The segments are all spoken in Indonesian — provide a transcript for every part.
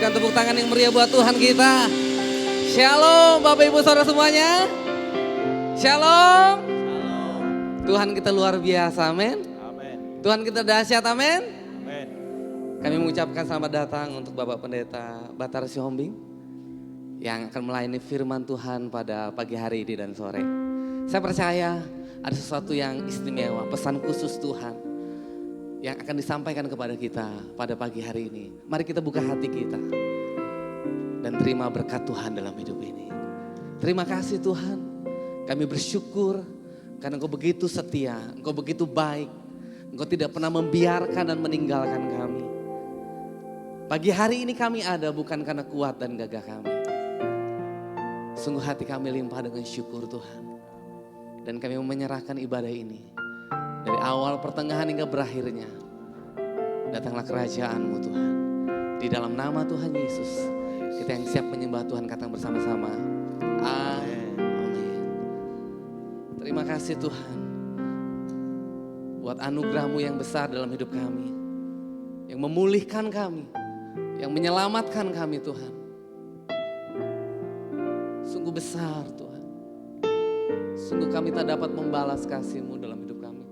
Berikan tepuk tangan yang meriah buat Tuhan kita. Shalom Bapak Ibu Saudara semuanya. Shalom. Tuhan kita luar biasa, amin. Tuhan kita dahsyat, amin. Kami mengucapkan selamat datang untuk Bapak Pendeta Batar Sihombing yang akan melayani firman Tuhan pada pagi hari ini dan sore. Saya percaya ada sesuatu yang istimewa, pesan khusus Tuhan yang akan disampaikan kepada kita pada pagi hari ini. Mari kita buka hati kita dan terima berkat Tuhan dalam hidup ini. Terima kasih Tuhan, kami bersyukur karena Engkau begitu setia, Engkau begitu baik, Engkau tidak pernah membiarkan dan meninggalkan kami. Pagi hari ini kami ada bukan karena kuat dan gagah kami. Sungguh hati kami limpah dengan syukur Tuhan. Dan kami menyerahkan ibadah ini dari awal pertengahan hingga berakhirnya. Datanglah kerajaan-Mu Tuhan. Di dalam nama Tuhan Yesus, kita yang siap menyembah Tuhan katakan bersama-sama. Amin. Terima kasih Tuhan buat anugerah-Mu yang besar dalam hidup kami. Yang memulihkan kami, yang menyelamatkan kami Tuhan. Sungguh besar Tuhan. Sungguh kami tak dapat membalas kasih-Mu dalam hidup kami.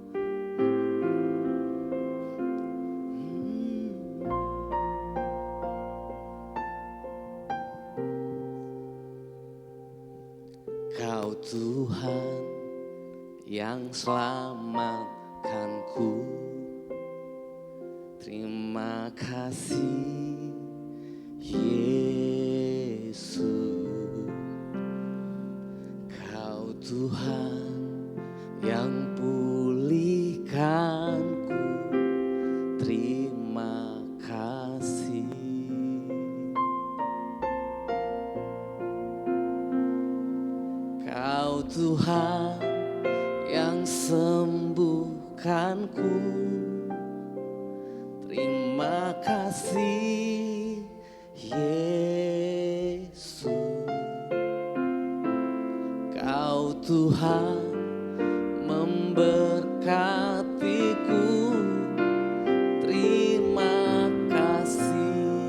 Kau Tuhan yang selamatkanku. Terima kasih Yesus. Kau Tuhan yang pulihkanku. Terima kasih. Kau Tuhan yang sembuhkanku. Terima kasih Yesus. Kau Tuhan memberkatiku. Terima kasih.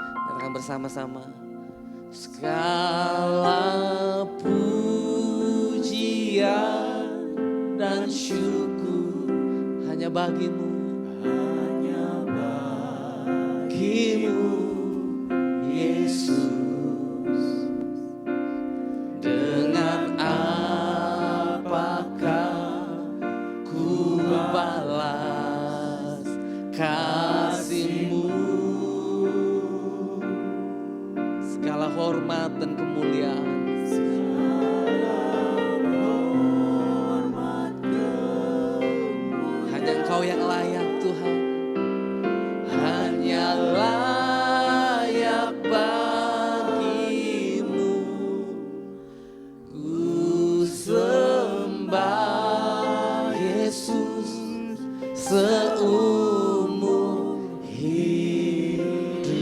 Katakan bersama-sama. Segala pujian dan syukur hanya bagimu, Yesus. Dengan apakah ku balas kasih-Mu? Segala hormat dan kemuliaan, hanya Engkau yang layak Tuhan. Hanya layak bagi-Mu ku sembah Yesus seumur hidupku.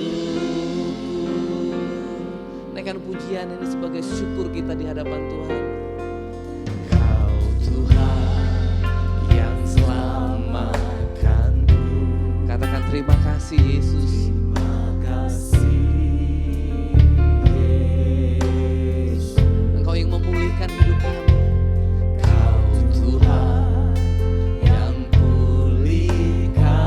Naikkan pujian ini sebagai syukur kita di hadapan Tuhan. Kau Tuhan yang selamatkanku. Katakan terima kasih Yesus. Terima kasih Yesus. Engkau yang memulihkan hidup kami. Kau Tuhan yang pulihkan.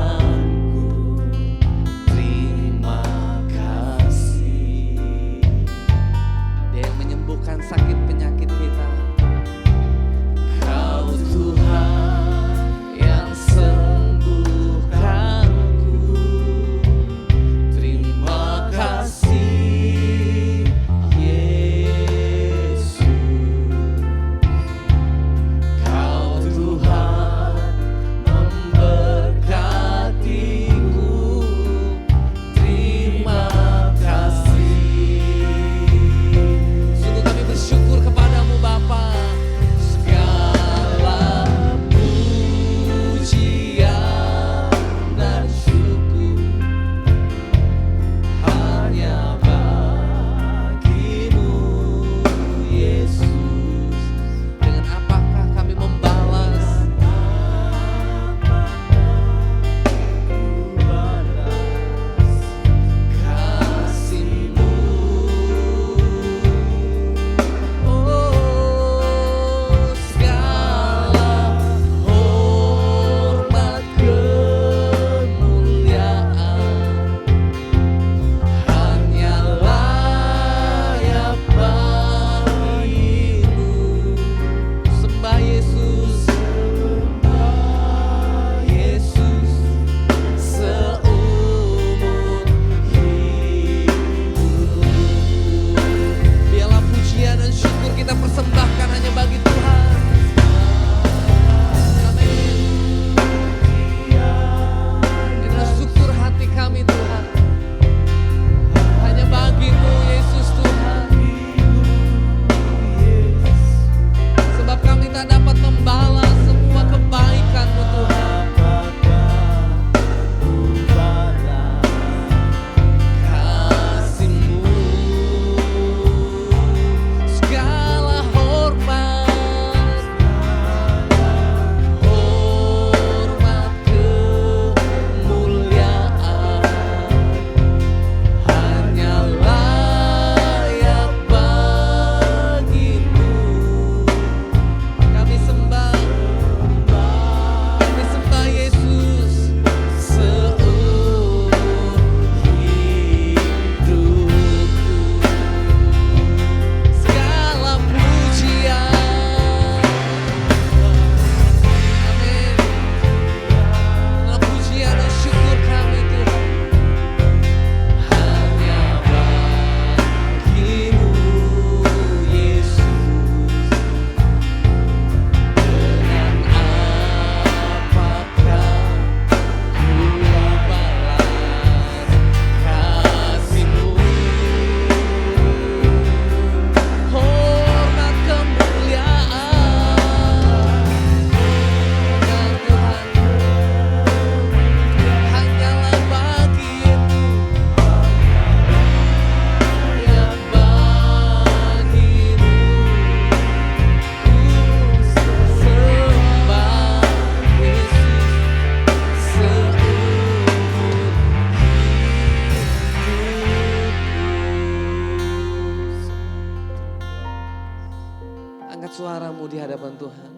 menyembahmu di hadapan Tuhan.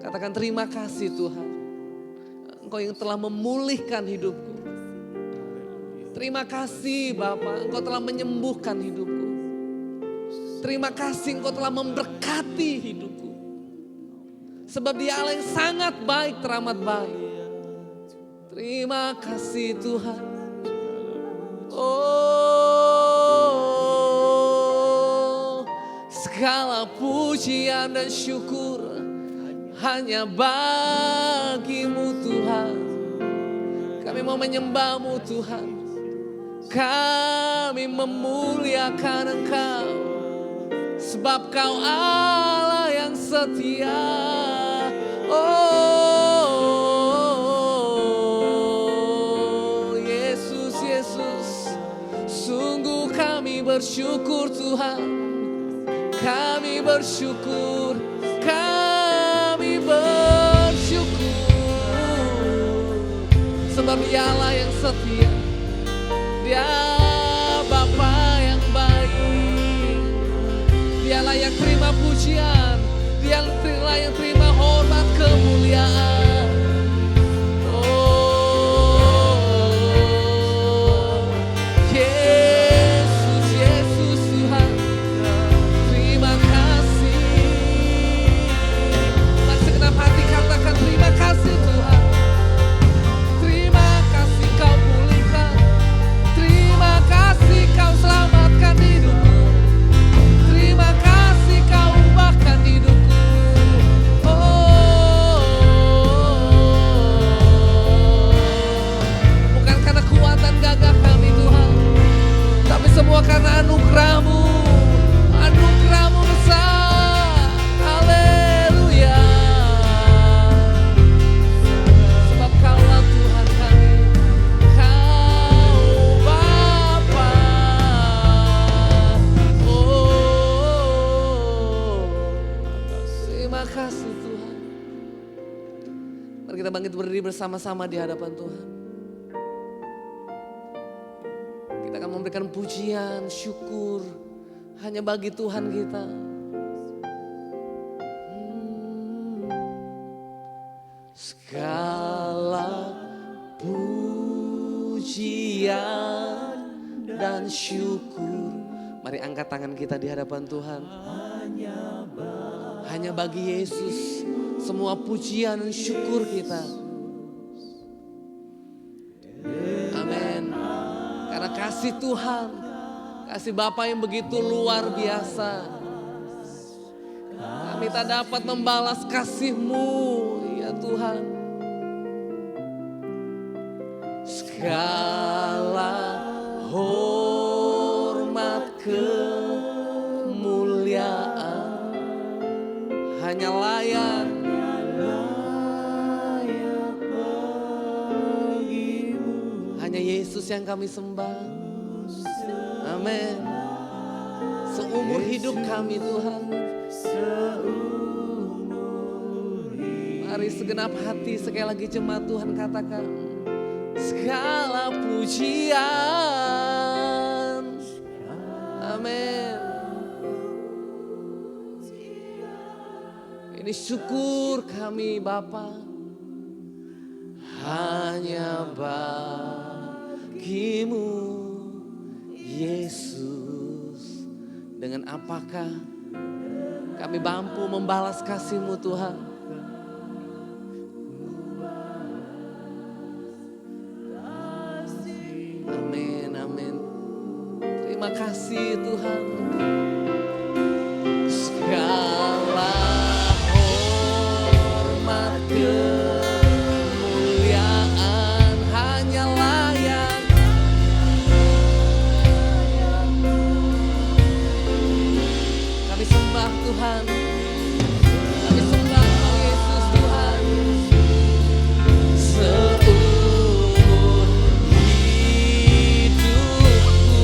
Katakan terima kasih Tuhan. Engkau yang telah memulihkan hidupku. Terima kasih Bapa, Engkau telah menyembuhkan hidupku. Terima kasih Engkau telah memberkati hidupku. Sebab Dia Allah yang sangat baik, teramat baik. Terima kasih Tuhan. Oh, segala pujian dan syukur hanya bagimu Tuhan. Kami mau menyembahmu Tuhan. Kami memuliakan Engkau. Sebab Kau Allah yang setia. Oh Yesus, Yesus. Sungguh kami bersyukur Tuhan. Kami bersyukur. Kami bersyukur. Sebab Dia Allah yang setia. Dia Bapa yang baik. Dia layak terima pujian. Dia layak terima hormat kemuliaan. Oh Yesus, Yesus Tuhan. Terima kasih. Mari segenap hati katakan terima kasih Tuhan. Terima kasih Kau pulihkan. Terima kasih Kau selamatkan hidupku. Terima kasih Kau ubahkan hidupku. Bukan karena kuatan gagah kami Tuhan, tapi semua karena anugerah-Mu. Anugerah-Mu besar. Haleluya. Sebab Kaulah Tuhan kami. Kau Bapa. Oh, terima kasih Tuhan. Mari kita bangkit berdiri bersama-sama di hadapan Tuhan. Kita akan memberikan pujian, syukur hanya bagi Tuhan kita. Segala pujian dan syukur. Mari angkat tangan kita di hadapan Tuhan. Hanya bagi Yesus semua pujian dan syukur kita. Amin. Karena kasih Tuhan, kasih Bapa yang begitu luar biasa. Kami tak dapat membalas kasih-Mu, ya Tuhan. Segala hormat kemuliaan hanya layak bagimu. Hanya Yesus yang kami sembah. Amin. Seumur hidup kami Tuhan. Mari segenap hati sekali lagi jemaat Tuhan katakan. Segala pujian. Amin. Ini syukur kami Bapa. Hanya bagimu Yesus. Dengan apakah kami mampu membalas kasih-Mu Tuhan? Amin, amin. Terima kasih Tuhan. Segala hormat kemuliaan hanya layak. Kami sembah Tuhan. Kami sembah Kau Yesus Tuhan. Seumur hidupku.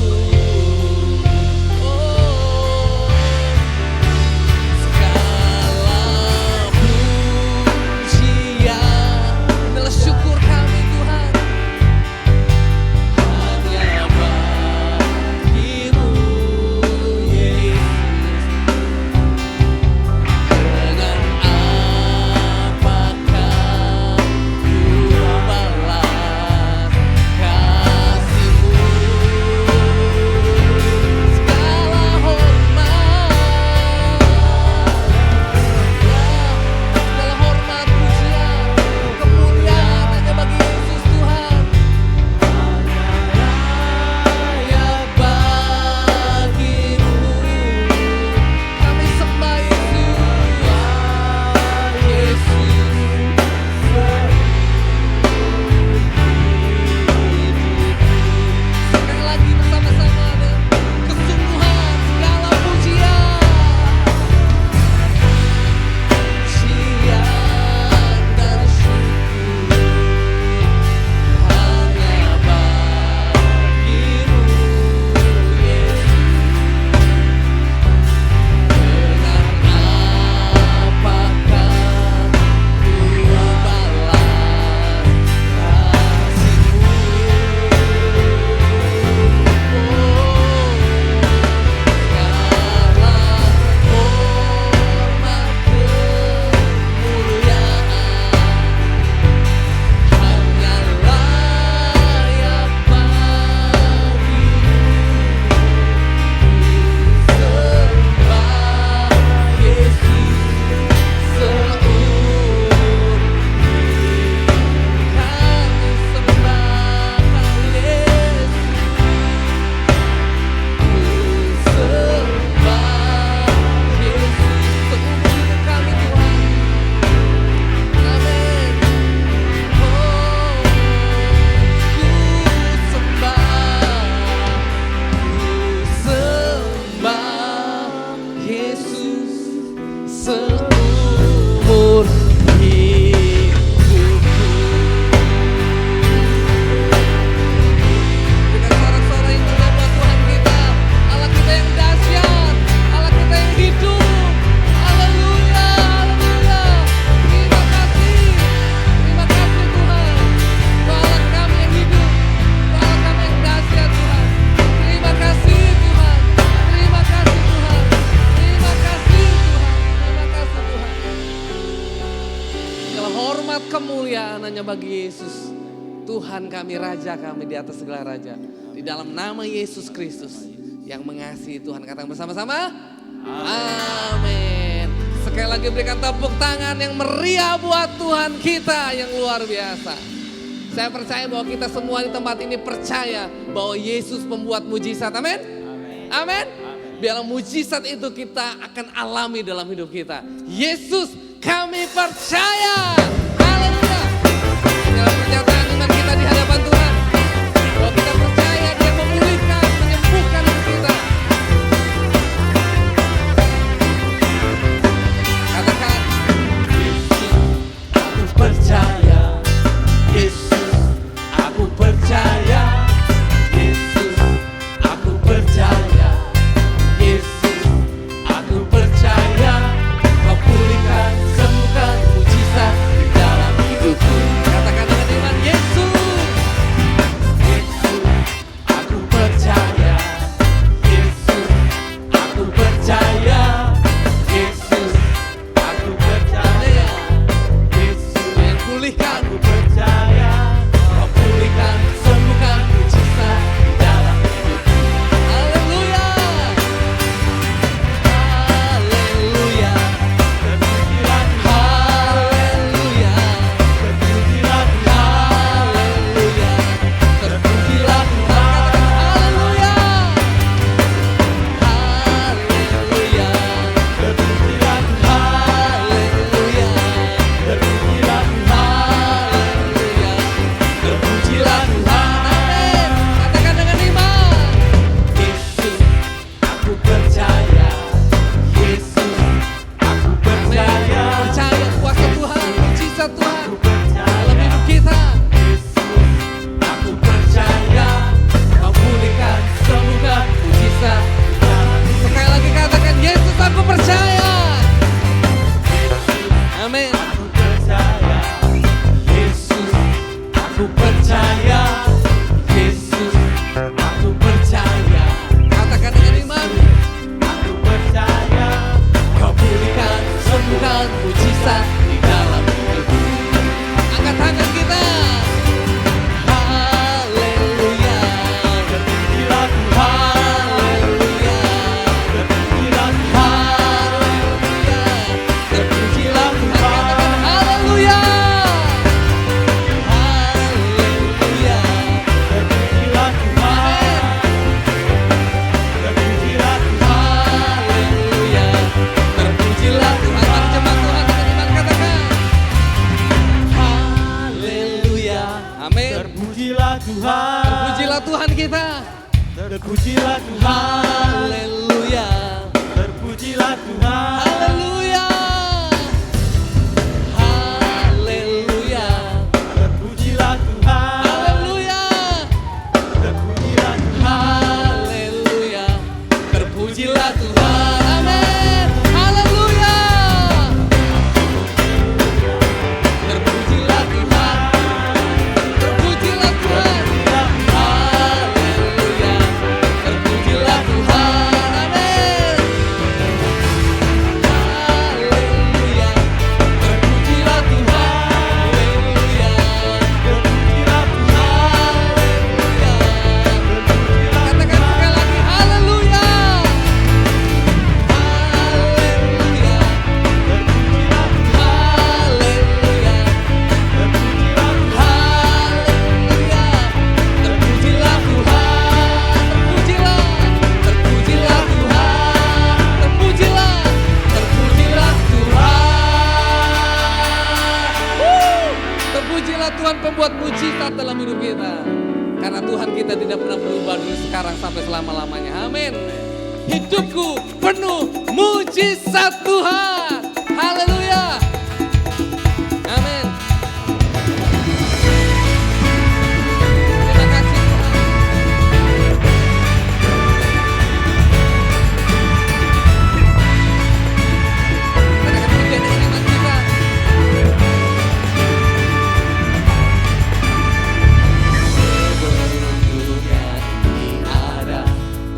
Oh hanya bagi Yesus. Tuhan kami, Raja kami di atas segala raja. Di dalam nama Yesus Kristus yang mengasihi Tuhan. Katakan bersama-sama. Amin. Sekali lagi berikan tepuk tangan yang meriah buat Tuhan kita yang luar biasa. Saya percaya bahwa kita semua di tempat ini percaya bahwa Yesus membuat mujizat. Amin. Amin. Biarlah mujizat itu kita akan alami dalam hidup kita. Yesus kami percaya. Haleluya. Dalam pernyataan iman kita di hadapan Tuhan. Bahwa kita percaya Dia memulihkan, menyembuhkan hidup kita. Katakan, Yesus aku percaya. Yesus aku percaya. Yesus aku percaya. Yesus aku percaya. Kau pulihkan, sembuhkan, mujizat di dalam hidupku. Katakan dengan iman, Yesus. Yesus aku percaya. Yesus aku percaya. Yesus aku percaya. Yesus yang pulihkan, aku percaya. Kau pulihkan, sembuhkan, mujizat di dalam hidupku. Haleluya. Haleluya. Terpujilah Haleluya. Terpujilah Haleluya. Terpujilah Haleluya. Haleluya. Terpujilah Haleluya. Terpujilah Haleluya. Terpujilah Tuhan. Amin. Katakan dengan iman. Yesus aku percaya. Yesus aku percaya. Percaya kuasa Tuhan, mujizat Tuhan dalam hidup kita. Yesus aku percaya. Kau pulihkan, sembuhkan, mujizat. Sekali lagi katakan, Yesus aku percaya. Amin. Aku percaya. Yesus aku percaya. Yesus aku percaya. Katakan dengan iman. Aku percaya. Kau pulihkan, sembuhkan, mujizat di dalam hidupku. Angkat tangan kita. Haleluya. Terpujilah Haleluya. Terpujilah Haleluya. Terpujilah Tuhan. Katakan haleluya. Haleluya. Terpujilah Tuhan. Terpujilah Haleluya. Terpujilah Tuhan. Mari jemaat Tuhan dengan iman katakan. Haleluya. Amin. Terpujilah Tuhan. Terpujilah Tuhan kita. Terpujilah Tuhan. Haleluya. Terpujilah Tuhan. Haleluya. Haleluya. Terpujilah Tuhan. Haleluya. Terpujilah Tuhan. Haleluya. Terpujilah Tuhan. Amin. Haleluya. Terpujilah Tuhan. Terpujilah Tuhan. Haleluya. Terpujilah Tuhan. Amin. Haleluya. Terpujilah Tuhan. Haleluya. Terpujilah Tuhan. Haleluya. Katakan sekali lagi, haleluya. Haleluya. Terpujilah Haleluya. Terpujilah Haleluya. Terpujilah Tuhan. Terpujilah. Terpujilah Tuhan. Terpujilah. Terpujilah Tuhan. Terpujilah Tuhan pembuat mujizat dalam hidup kita. Karena Tuhan kita tidak pernah berubah dari sekarang sampai selama-lamanya. Amin. Hidupku penuh mujizat Tuhan. Haleluya. Amin. Terima kasih Tuhan. Katakan pujian dengan iman kita. Sebelum dunia ini ada,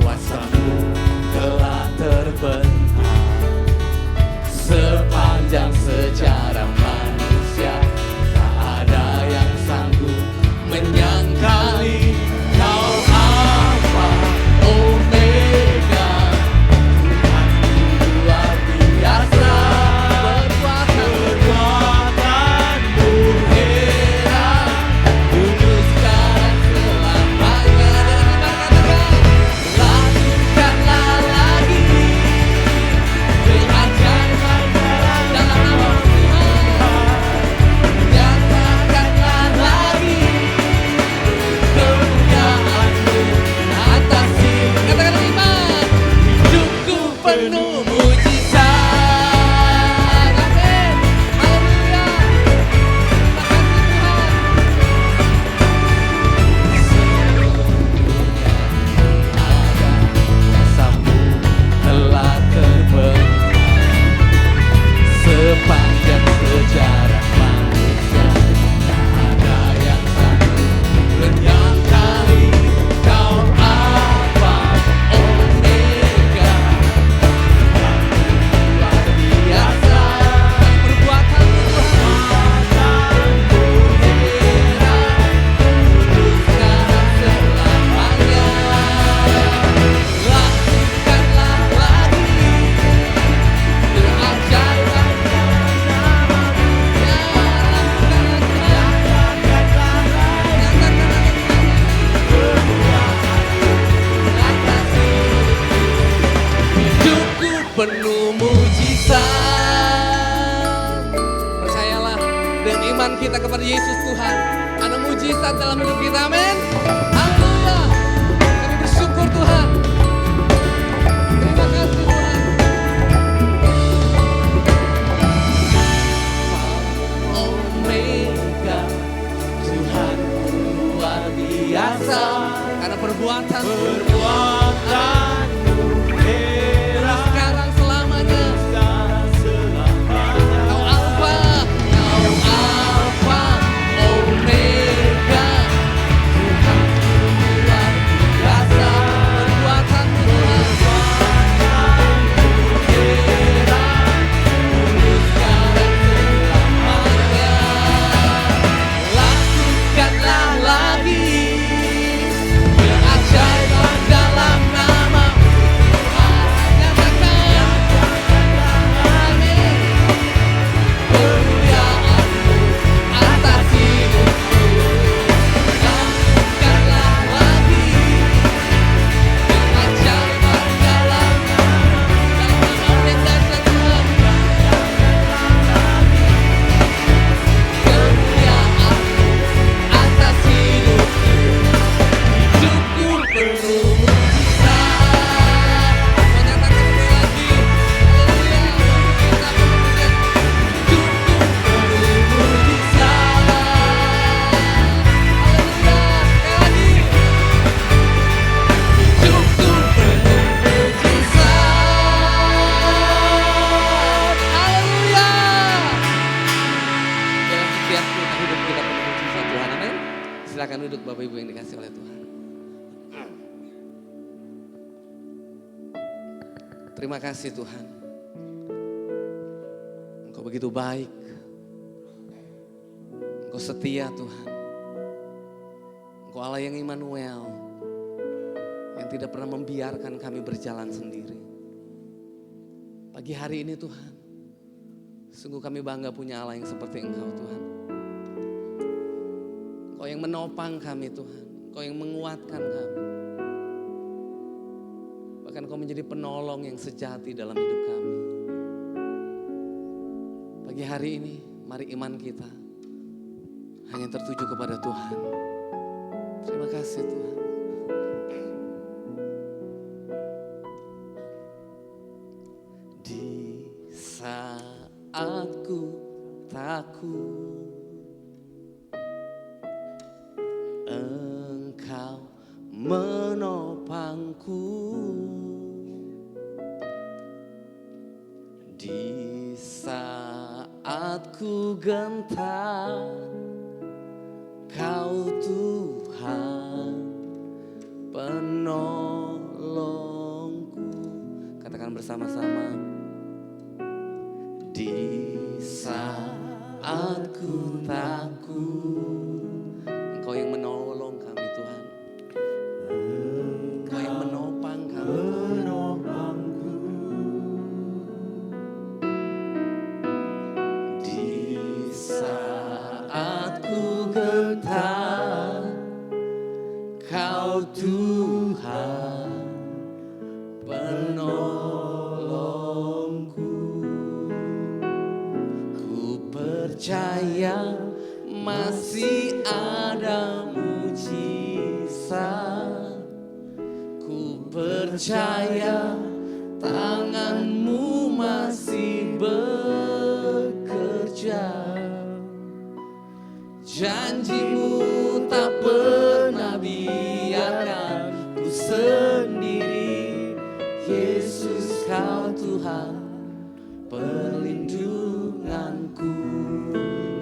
kuasa-Mu telah terbentang. Sepanjang kita kepada Yesus Tuhan. Ada mujizat dalam hidup kita, amin. Haleluya. Kami bersyukur Tuhan. Terima kasih Tuhan. Omega, Tuhan luar biasa. Karena perbuatan sekarang selamanya. Kau Alfa, Omega, Tuhan luar biasa. Perbuatan-Mu Tuhan. Sekarang selamanya. Lakukanlah lagi keajaiban dalam nama-Mu Tuhan. Nyatakan, amin. Kemuliaan-Mu atas hidupku. Lakukanlah lagi keajaiban dalam nama-Mu yang dahsyat Tuhan. Kemuliaan-Mu atas hidupku. Hidupku penuh mujizat. Menyatakan itu lagi. Haleluya. Kita memujikan. Hidupku penuh mujizat. Haleluya. Sekali lagi. Hidupku penuh mujizat. Haleluya. Dalam setiap hidup kita penuh mujizat Tuhan. Amin. Silakan duduk Bapak Ibu yang dikasih oleh Tuhan. Terima kasih Tuhan. Engkau begitu baik. Engkau setia Tuhan. Engkau Allah yang Immanuel. Yang tidak pernah membiarkan kami berjalan sendiri. Pagi hari ini Tuhan. Sungguh kami bangga punya Allah yang seperti Engkau Tuhan. Engkau yang menopang kami Tuhan. Engkau yang menguatkan kami. Bahkan Kau menjadi penolong yang sejati dalam hidup kami. Pagi hari ini, mari iman kita hanya tertuju kepada Tuhan. Terima kasih Tuhan. Di saat ku takut, Engkau menopangku. Di saat ku gentar, Kau Tuhan penolongku. Katakan bersama-sama. Di saat ku takut, Engkau yang menolong kami Tuhan. Engkau yang menopang kami Tuhan. Di saat ku gentar, Kau Tuhan penolongku. Ku percaya masih ada mujizat. Ku percaya tangan-Mu masih bekerja. Janji-Mu tak pernah biarkan ku sendiri. Yesus Kau Tuhan perlindunganku.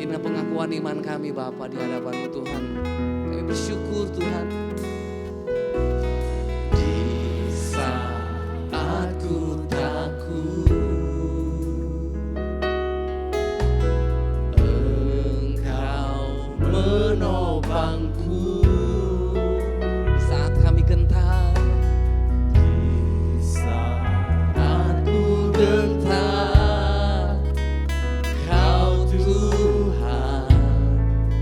Inilah pengakuan iman kami Bapa di hadapan Tuhan. Kami bersyukur Tuhan. Di saat ku takut, Engkau menopangku. Di saat kami gentar, saat ku gentar, Kau Tuhan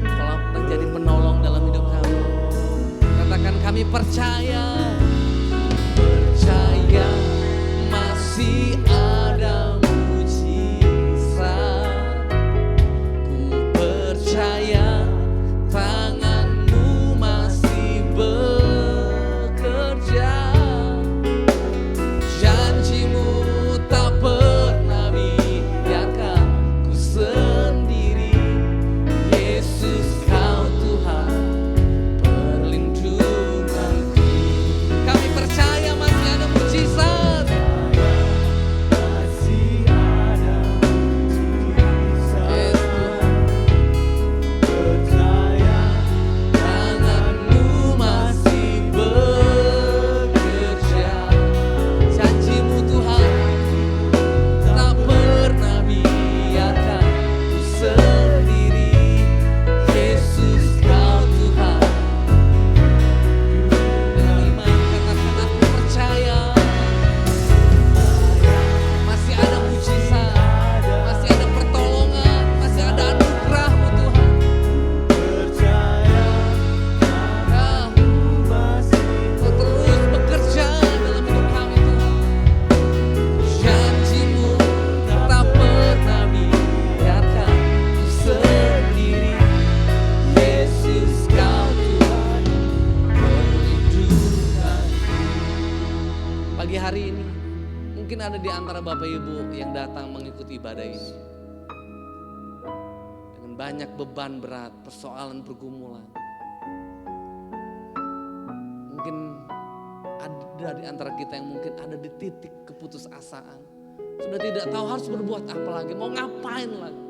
telah menjadi penolong dalam hidup kami. Katakan kami percaya masih ada mujizat. Ku percaya Mungkin ada di antara Bapak Ibu yang datang mengikuti ibadah ini dengan banyak beban berat, persoalan, pergumulan. Mungkin ada di antara kita yang mungkin ada di titik keputusasaan. Sudah tidak tahu harus berbuat apa lagi, mau ngapain lagi.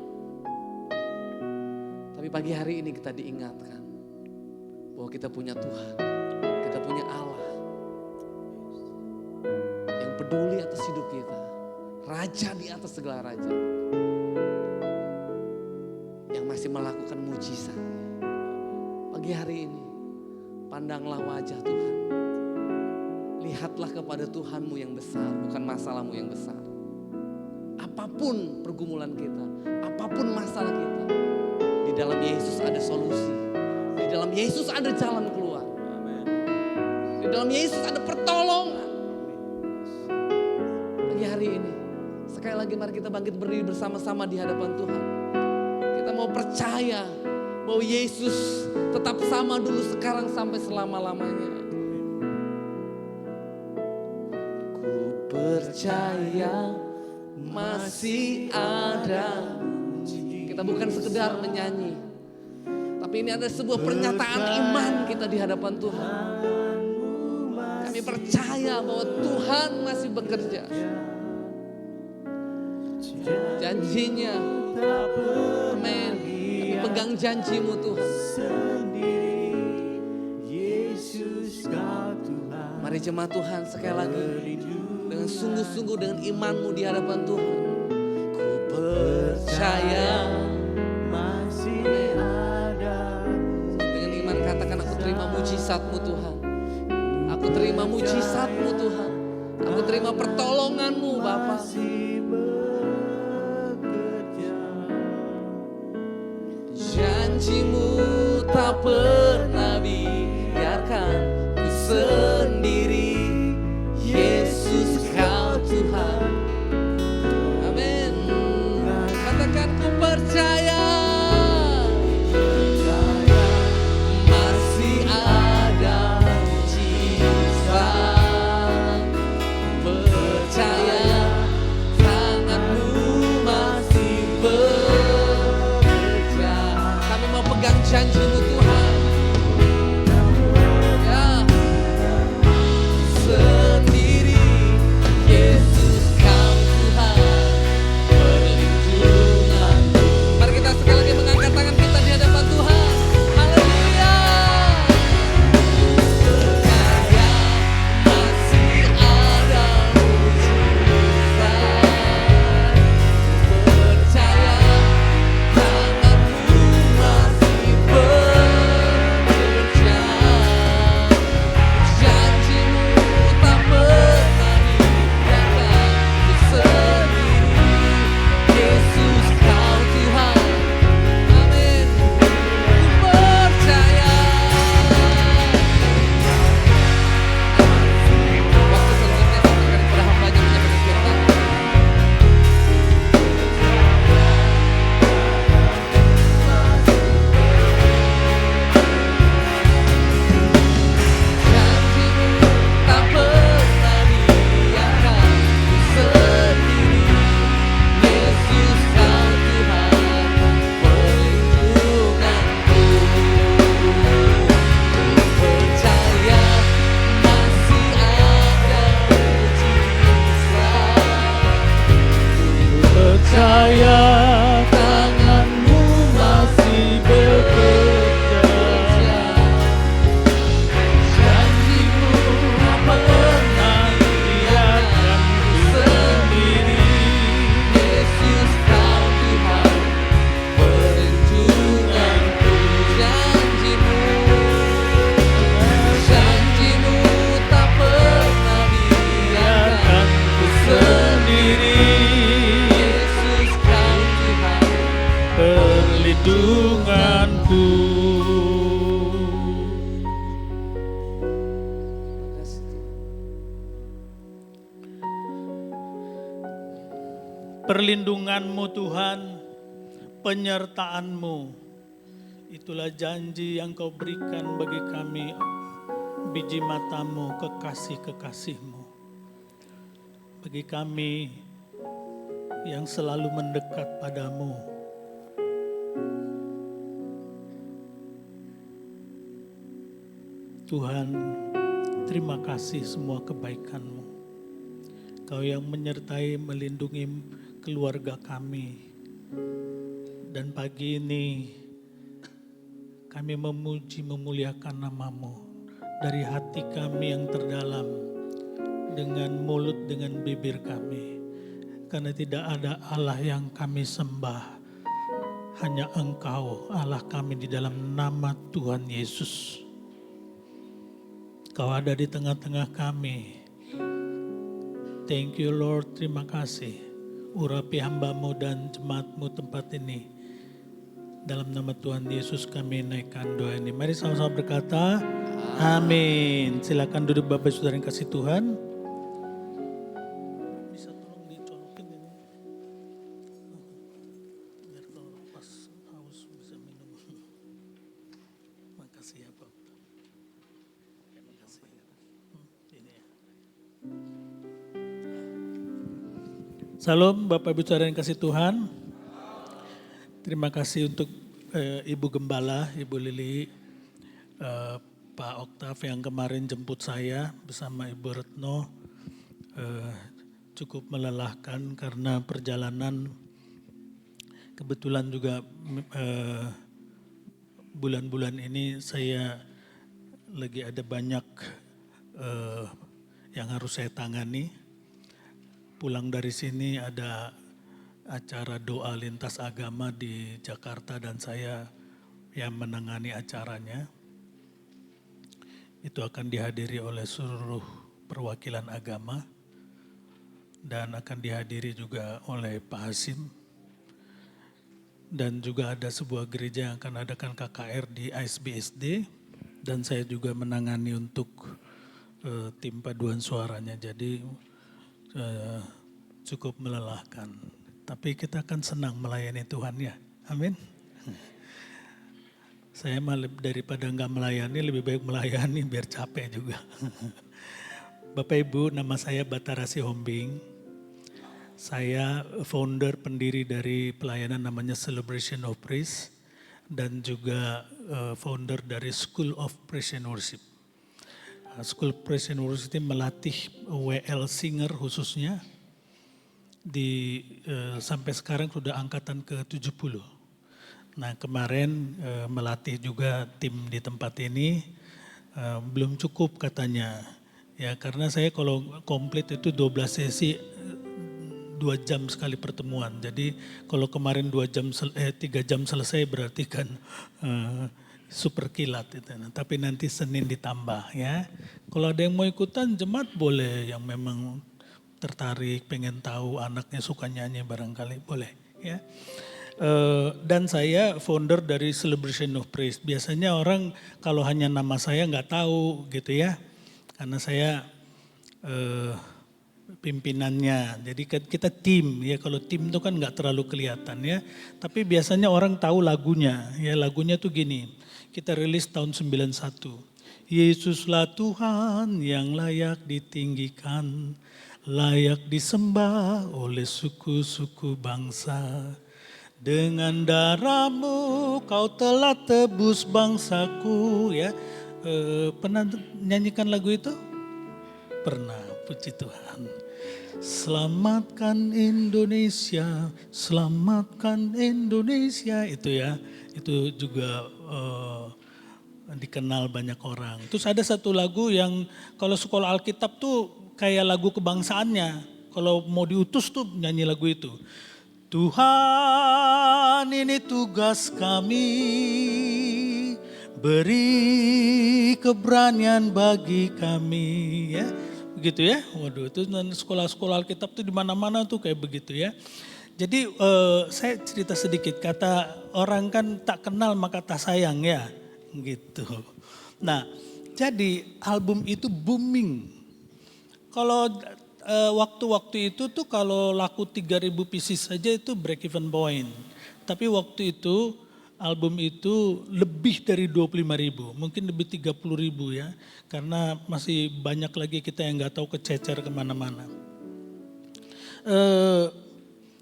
Tapi pagi hari ini kita diingatkan bahwa kita punya Tuhan, kita punya Allah yang peduli atas hidup kita, Raja di atas segala raja, yang masih melakukan mujizat. Pagi hari ini pandanglah wajah Tuhan, lihatlah kepada Tuhanmu yang besar, bukan masalahmu yang besar. Apapun pergumulan kita, apapun masalah kita, di dalam Yesus ada solusi. Di dalam Yesus ada jalan keluar. Di dalam Yesus ada pertolongan. Pagi hari ini, sekali lagi mari kita bangkit berdiri bersama-sama di hadapan Tuhan. Kita mau percaya bahwa Yesus tetap sama dulu, sekarang, sampai selama-lamanya. Ku percaya masih ada. Kita bukan sekedar menyanyi, tapi ini ada sebuah pernyataan iman kita di hadapan Tuhan. Kami percaya bahwa Tuhan masih bekerja. Janjinya, amin. Kami pegang janjimu Tuhan. Mari jemaat Tuhan sekali lagi, dengan sungguh-sungguh, dengan imanmu di hadapan Tuhan. Ku percaya masih ada. Dengan iman katakan, aku terima mujizatmu Tuhan. Aku terima mujizatmu Tuhan. Aku terima pertolonganmu Bapa. Janjimu tak pernah biarkan ku sendiri. Yesus kau Tuhan. Amin. Katakan ku percaya. Masih ada mujizat. Percaya tanganmu masih bekerja. Kami mau pegang janjimu Tuhan. Ya. Sendiri Yesus kau Tuhan, perlindunganku. Mari kita sekali lagi mengangkat tangan kita di hadapan Tuhan. Haleluya. Percaya masih ada mujizat. Percaya tanganmu masih bekerja. Janjimu tak pernah biarkan ku sendiri. Yesus kau Tuhan. Amin. Ku percaya. Waktu selanjutnya sampaikan kepada hamba-Nya menyampaikan firman. Janjimu tak pernah biarkan ku sendiri. Yesus kau Tuhan, perlindunganku. Percaya masih ada mujizat. Percaya tanganmu masih bekerja. Janjimu tak pernah biarkan ku sendiri. Yesus kau Tuhan, perlindunganku. Janjimu tak pernah biarkan ku sendiri. Yesus kau Tuhan, Perlindunganku. Perlindunganmu Tuhan, penyertaanmu, itulah janji yang kau berikan bagi kami, biji matamu, kekasih-kekasihmu. bagi kami yang selalu mendekat padamu. Tuhan, terima kasih semua kebaikan-Mu. Kau yang menyertai, melindungi keluarga kami. Dan pagi ini kami memuji, memuliakan nama-Mu dari hati kami yang terdalam, dengan mulut, dengan bibir kami. Karena tidak ada Allah yang kami sembah, hanya Engkau Allah kami di dalam nama Tuhan Yesus. Kau ada di tengah-tengah kami. Thank you Lord, terima kasih. Urapi hamba-Mu dan jemaat-Mu tempat ini. Dalam nama Tuhan Yesus kami naikkan doa ini. Mari sama-sama berkata, amin. Silakan duduk Bapak Saudara yang kasih Tuhan. Bisa tolong dicolokin ini. Biar kalau pas haus bisa minum. Makasih ya Pak. Terima kasih. Ini ya. Salam Bapak Ibu Saudara yang kasih Tuhan. Terima kasih untuk Ibu Gembala, Ibu Lili, Pak Oktav yang kemarin jemput saya bersama Ibu Retno. Cukup melelahkan karena perjalanan. Kebetulan juga bulan-bulan ini saya lagi ada banyak yang harus saya tangani. Pulang dari sini ada acara doa lintas agama di Jakarta dan saya yang menangani acaranya. Itu akan dihadiri oleh seluruh perwakilan agama dan akan dihadiri juga oleh Pak Hasim. Dan juga ada sebuah gereja yang akan adakan KKR di ASBSD dan saya juga menangani untuk tim paduan suaranya. Jadi cukup melelahkan. Tapi kita akan senang melayani Tuhan ya. Amin. Saya malah daripada enggak melayani lebih baik melayani biar capek juga. Bapak Ibu, nama saya Batara Sihombing. Saya founder pendiri dari pelayanan namanya Celebration of Praise dan juga founder dari School of Praise and Worship. School of Praise and Worship ini melatih WL singer khususnya. Sampai sekarang sudah angkatan ke-70. Nah kemarin melatih juga tim di tempat ini, belum cukup katanya. Ya karena saya kalau komplit itu 12 sesi 2 jam sekali pertemuan. Jadi kalau kemarin 3 jam selesai berarti kan super kilat itu. Nah, tapi nanti Senin ditambah ya. Kalau ada yang mau ikutan jemaat boleh, yang memang tertarik, pengen tahu anaknya suka nyanyi barangkali boleh ya. Dan saya founder dari Celebration of Praise. Biasanya orang kalau hanya nama saya nggak tahu gitu ya, karena saya pimpinannya. Jadi kita tim ya, kalau tim itu kan nggak terlalu kelihatan ya. Tapi biasanya orang tahu lagunya ya, lagunya tuh gini. Kita rilis tahun 91. Yesuslah Tuhan yang layak ditinggikan, layak disembah oleh suku-suku bangsa. Dengan darah-Mu kau telah tebus bangsaku ya. Pernah nyanyikan lagu itu? Pernah, puji Tuhan. Selamatkan Indonesia, selamatkan Indonesia itu ya. Itu juga dikenal banyak orang. Terus ada satu lagu yang kalau sekolah Alkitab tuh kayak lagu kebangsaannya. Kalau mau diutus tuh nyanyi lagu itu. Tuhan ini tugas kami, beri keberanian bagi kami ya. Begitu ya. Waduh itu sekolah-sekolah Alkitab tuh di mana-mana tuh kayak begitu ya. Jadi saya cerita sedikit, kata orang kan tak kenal maka tak sayang ya. Gitu. Nah jadi album itu booming. Kalau waktu-waktu itu tuh kalau laku 3.000 pieces saja itu break even point. Tapi waktu itu album itu lebih dari 25.000, mungkin lebih 30.000 ya. Karena masih banyak lagi kita yang gak tahu kececer kemana-mana.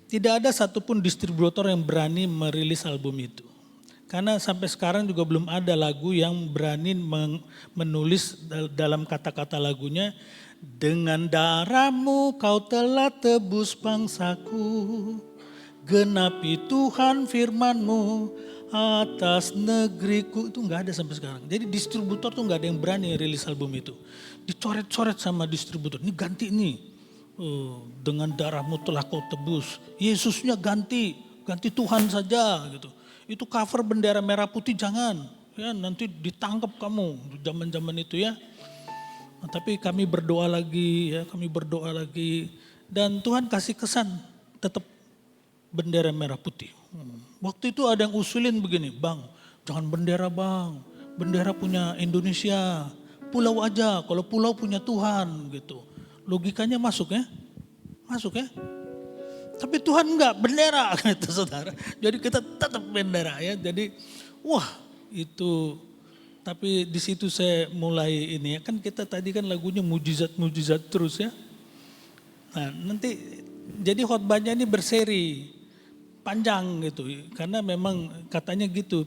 tidak ada satupun distributor yang berani merilis album itu. Karena sampai sekarang juga belum ada lagu yang berani menulis dalam kata-kata lagunya, dengan darahmu kau telah tebus bangsaku, genapi Tuhan firman-Mu atas negeriku. Itu nggak ada sampai sekarang. Jadi distributor tuh nggak ada yang berani rilis album itu. Dicoret-coret sama distributor, ini ganti nih. Dengan darahmu telah kau tebus. Yesusnya ganti Tuhan saja gitu. Itu cover bendera merah putih jangan. Ya nanti ditangkap kamu zaman-zaman itu ya. Nah, tapi kami berdoa lagi dan Tuhan kasih kesan tetap bendera merah putih. Waktu itu ada yang usulin begini, "Bang, jangan bendera Bang. Bendera punya Indonesia. Pulau aja, kalau pulau punya Tuhan," gitu. Logikanya masuk ya? Masuk ya? Tapi Tuhan enggak, bendera gitu saudara. Jadi kita tetap bendera ya. Jadi wah itu, tapi di situ saya mulai ini ya. Kan kita tadi kan lagunya mujizat-mujizat terus ya. Nah nanti jadi khotbahnya ini berseri. Panjang gitu. Karena memang katanya gitu.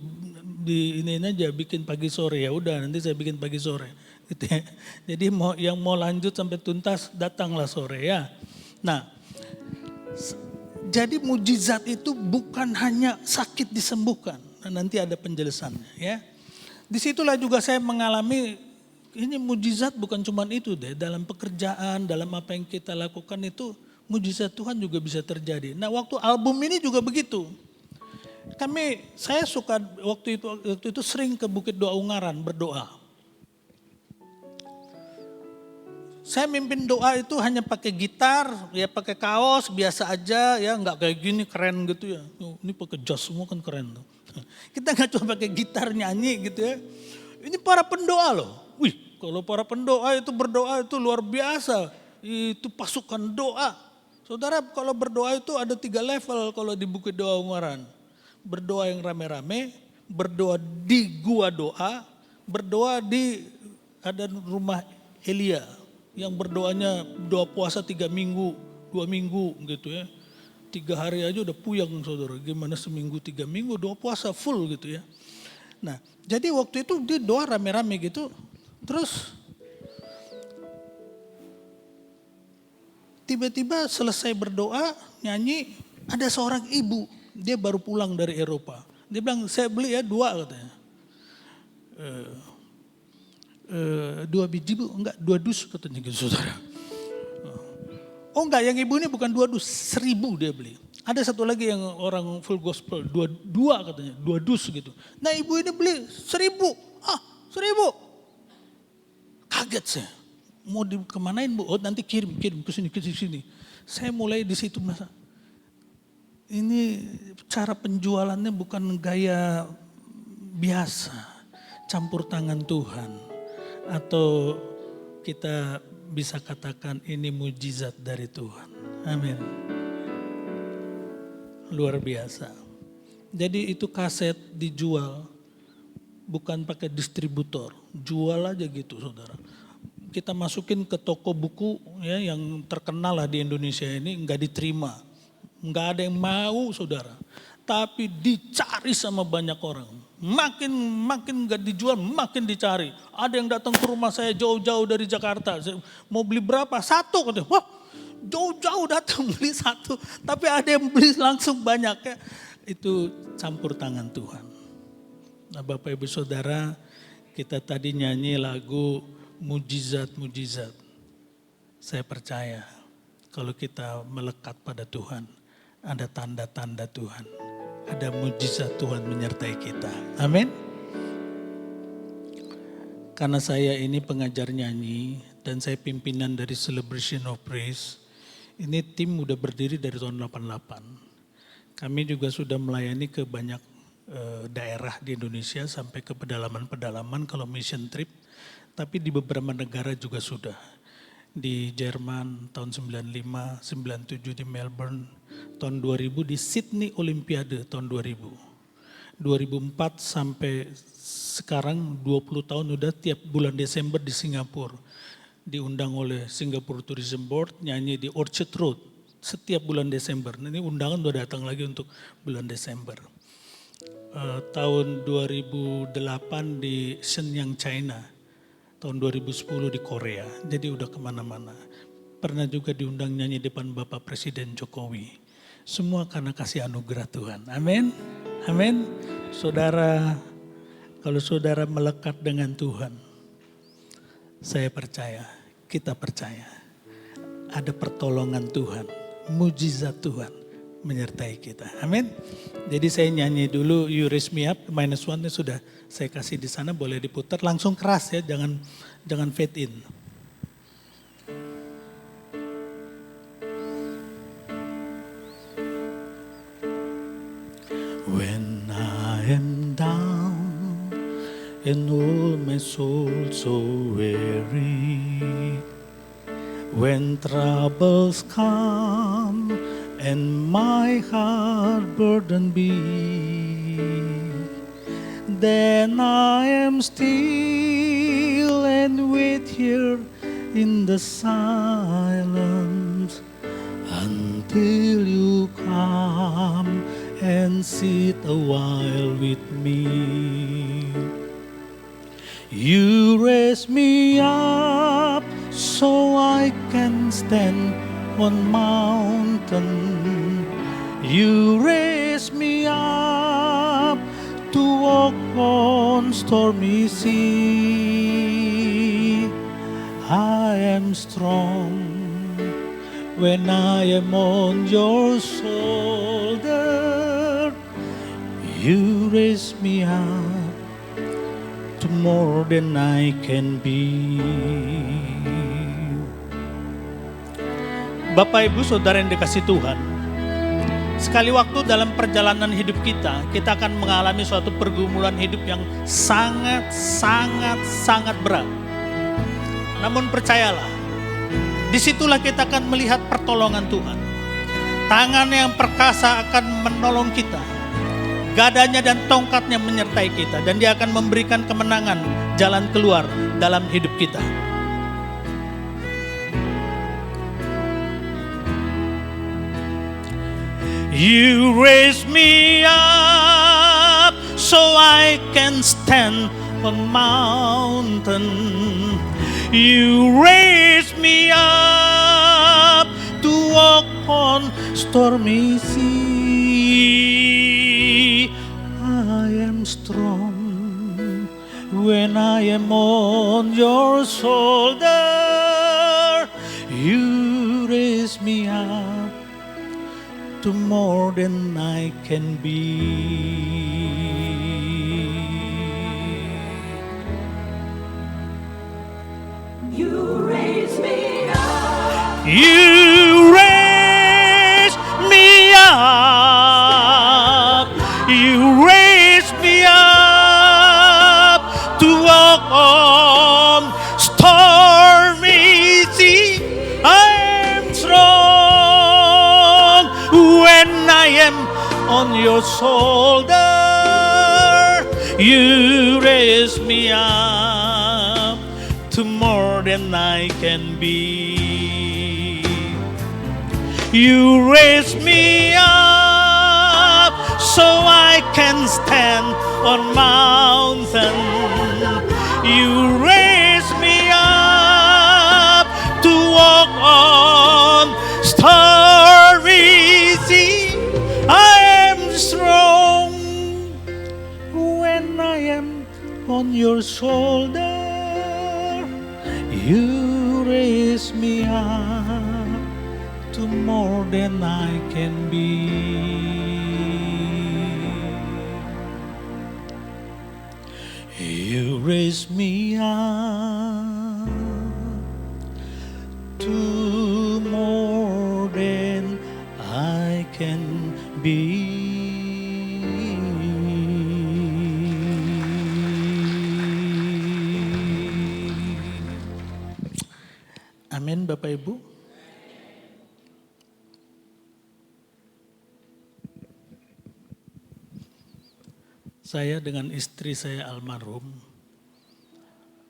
Di ini aja bikin pagi sore, ya udah nanti saya bikin pagi sore. Gitu ya. Jadi yang mau lanjut sampai tuntas datanglah sore ya. Nah, jadi mujizat itu bukan hanya sakit disembuhkan. Nah, nanti ada penjelasannya ya. Disitulah juga saya mengalami ini mujizat bukan cuma itu deh. Dalam pekerjaan, dalam apa yang kita lakukan itu mujizat Tuhan juga bisa terjadi. Nah waktu album ini juga begitu. Saya suka waktu itu sering ke Bukit Doa Ungaran berdoa. Saya mimpin doa itu hanya pakai gitar, ya pakai kaos biasa aja ya, nggak kayak gini keren gitu ya. Ini pakai jas semua kan keren tuh. Kita nggak cuma pakai gitar nyanyi gitu ya. Ini para pendoa loh. Wih, kalau para pendoa itu berdoa itu luar biasa. Itu pasukan doa. Saudara kalau berdoa itu ada 3 level kalau di Bukit Doa Ungaran. Berdoa yang rame-rame, berdoa di gua doa, berdoa di ada rumah Elia. Yang berdoanya doa puasa 3 minggu, 2 minggu gitu ya. 3 hari aja udah puyeng saudara. Gimana seminggu 3 minggu doa puasa full gitu ya. Nah jadi waktu itu dia doa rame-rame gitu. Terus tiba-tiba selesai berdoa nyanyi ada seorang ibu. Dia baru pulang dari Eropa. Dia bilang saya beli ya 2 katanya. 2 biji bu, enggak 2 dus katanya gitu saudara. Oh enggak, yang ibu ini bukan 2 dus, 1000 dia beli. Ada satu lagi yang orang full gospel, 2 katanya, 2 dus gitu. Nah ibu ini beli 1000, 1000. Kaget saya, mau dikemanain bu? Oh nanti kirim ke sini. Saya mulai di situ masa. Ini cara penjualannya bukan gaya biasa, campur tangan Tuhan. Atau kita bisa katakan ini mujizat dari Tuhan. Amin. Luar biasa. Jadi itu kaset dijual bukan pakai distributor. Jual aja gitu saudara. Kita masukin ke toko buku ya yang terkenal lah di Indonesia ini nggak diterima. Nggak ada yang mau saudara. Tapi dicari sama banyak orang. Makin gak dijual, makin dicari. Ada yang datang ke rumah saya jauh-jauh dari Jakarta. Saya mau beli berapa? 1 katanya. Wah, jauh-jauh datang beli 1. Tapi ada yang beli langsung banyak ya. Itu campur tangan Tuhan. Nah Bapak Ibu Saudara, kita tadi nyanyi lagu mujizat-mujizat. Saya percaya kalau kita melekat pada Tuhan, ada tanda-tanda Tuhan. Ada mujizat Tuhan menyertai kita. Amin. Karena saya ini pengajar nyanyi dan saya pimpinan dari Celebration of Praise. Ini tim udah berdiri dari tahun 88. Kami juga sudah melayani ke banyak daerah di Indonesia sampai ke pedalaman-pedalaman kalau mission trip. Tapi di beberapa negara juga sudah. Di Jerman tahun 95, 97 di Melbourne, tahun 2000 di Sydney Olimpiade tahun 2000. 2004 sampai sekarang 20 tahun udah tiap bulan Desember di Singapura. Diundang oleh Singapore Tourism Board nyanyi di Orchard Road. setiap bulan Desember. Ini undangan udah datang lagi untuk bulan Desember. Tahun 2008 di Shenyang, China. Tahun 2010 di Korea. Jadi udah kemana-mana. Pernah juga diundang nyanyi depan Bapak Presiden Jokowi. Semua karena kasih anugerah Tuhan. Amin. Amin. Saudara, kalau saudara melekat dengan Tuhan, saya percaya, kita percaya, ada pertolongan Tuhan, mujizat Tuhan menyertai kita. Amin. Jadi saya nyanyi dulu You Raise Me Up, -1 sudah saya kasih di sana, boleh diputar langsung keras ya, jangan fade in. When I am down and all my soul so weary, when troubles come and my heart burden be, then I am still and wait here in the silence until you come and sit a while with me. You raise me up so I can stand on mountain. You raise me up to walk on stormy sea. I am strong when I am on your shoulder. You raise me up to more than I can be. Bapak Ibu Saudara yang dikasihi Tuhan, sekali waktu dalam perjalanan hidup kita akan mengalami suatu pergumulan hidup yang sangat berat. Namun percayalah, disitulah kita akan melihat pertolongan Tuhan. Tangan yang perkasa akan menolong kita. Gadanya dan tongkatnya menyertai kita. Dan dia akan memberikan kemenangan, jalan keluar dalam hidup kita. You raise me up so I can stand on mountain. You raise me up to walk on stormy sea. I am strong when I am on your shoulder. You raise me up to more than I can be. You raise me up. You raise me up. You raise me up to walk on stormy sea. I am strong when I am on your shoulder. You raise me up to more than I can be. You raise me up so I can stand on mountain. You raise me up to walk on stormy sea. I am strong when I am on your shoulder. You raise me up to more than I can be. You raise me up to more than I can be. Amin, Bapak Ibu. Saya dengan istri saya almarhum,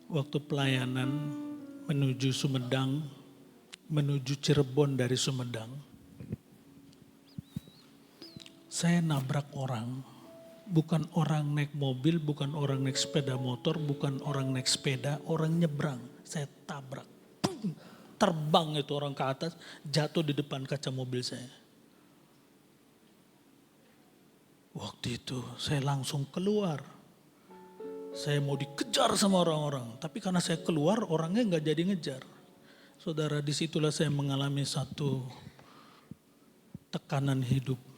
waktu pelayanan menuju Sumedang, menuju Cirebon dari Sumedang, Saya nabrak orang, bukan orang naik mobil, bukan orang naik sepeda motor, bukan orang naik sepeda, orang nyebrang. Saya tabrak. Pum, terbang itu orang ke atas, jatuh di depan kaca mobil saya. Waktu itu saya langsung keluar. Saya mau dikejar sama orang-orang, tapi karena saya keluar orangnya nggak jadi ngejar. Saudara, disitulah saya mengalami satu tekanan hidup.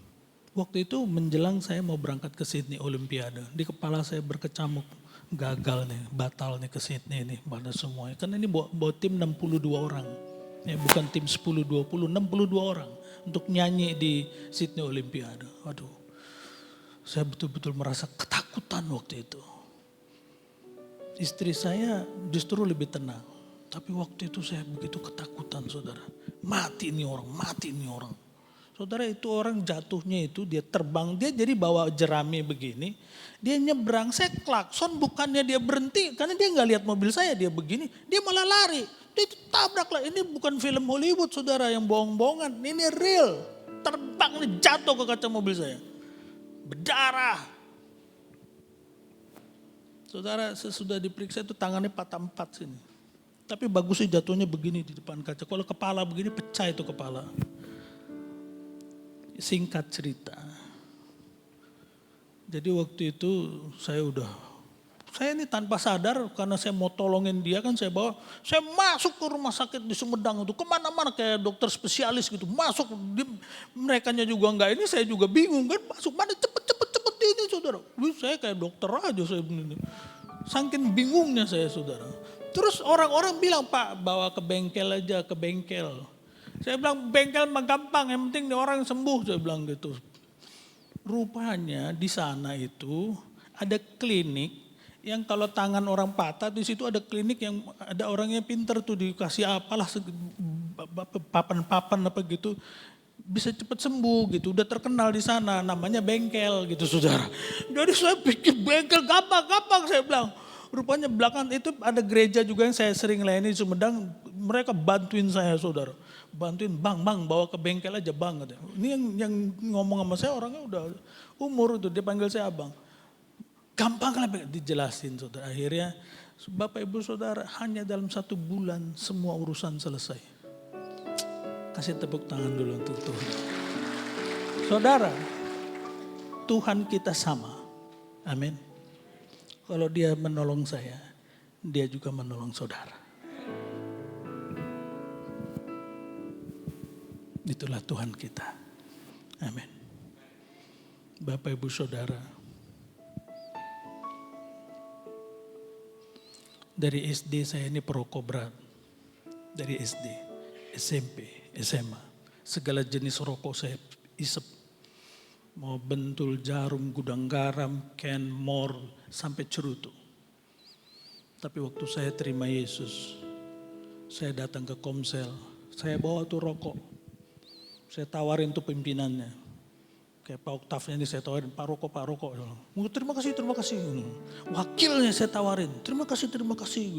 Waktu itu menjelang saya mau berangkat ke Sydney Olimpiade, di kepala saya berkecamuk, gagal nih, batal nih ke Sydney nih, pada semuanya. Karena ini bawa tim 62 orang, ya bukan tim 10-20, 62 orang untuk nyanyi di Sydney Olimpiade. Aduh, saya betul-betul merasa ketakutan waktu itu. Istri saya justru lebih tenang. Tapi waktu itu saya begitu ketakutan, saudara. Mati ini orang, mati ini orang. Saudara, itu orang jatuhnya itu dia terbang, dia jadi bawa jerami begini. Dia nyebrang, saya klakson bukannya dia berhenti. Karena dia gak lihat mobil saya, dia begini. Dia malah lari, dia tabrak lah. Ini bukan film Hollywood, saudara, yang bohong-bohongan. Ini real, terbang, jatuh ke kaca mobil saya. Berdarah. Saudara, sesudah diperiksa itu tangannya patah 4 sini. Tapi bagusnya jatuhnya begini di depan kaca. Kalau kepala begini pecah itu kepala. Singkat cerita. Jadi waktu itu saya ini tanpa sadar karena saya mau tolongin dia kan saya masuk ke rumah sakit di Sumedang itu. Kemana-mana kayak dokter spesialis gitu. Masuk, merekanya juga enggak ini saya juga bingung kan. Masuk mana cepet ini saudara. Saya kayak dokter aja saya begini. Saking bingungnya saya saudara. Terus orang-orang bilang, Pak bawa ke bengkel aja, ke bengkel. Saya bilang bengkel mah gampang, yang penting orang sembuh, saya bilang gitu. Rupanya di sana itu ada klinik yang kalau tangan orang patah di situ ada klinik yang ada orangnya pinter tuh dikasih apalah papan-papan apa gitu. Bisa cepat sembuh gitu, udah terkenal di sana, namanya bengkel gitu saudara. Jadi saya pikir bengkel gampang saya bilang. Rupanya belakang itu ada gereja juga yang saya sering layani di Sumedang, mereka bantuin saya saudara. Bantuin bang bawa ke bengkel aja bang. Ini yang ngomong sama saya orangnya udah umur itu, dia panggil saya abang. Gampang lah dijelasin saudara. Akhirnya Bapak Ibu Saudara hanya dalam 1 bulan semua urusan selesai. Kasih tepuk tangan dulu untuk Tuhan. Saudara, Tuhan kita sama. Amin. Kalau dia menolong saya, dia juga menolong saudara. Itulah Tuhan kita. Amin. Bapak Ibu Saudara, dari SD saya ini perokok berat. Dari SD, SMP, SMA. Segala jenis rokok saya isep. Mau bentul, jarum, gudang garam, can, mor, sampai cerutu. Tapi waktu saya terima Yesus, saya datang ke Komsel, saya bawa tuh rokok. Saya tawarin tuh pimpinannya. Kayak Pak Oktavnya ini saya tawarin, Pak rokok. Terima kasih. Wakilnya saya tawarin, terima kasih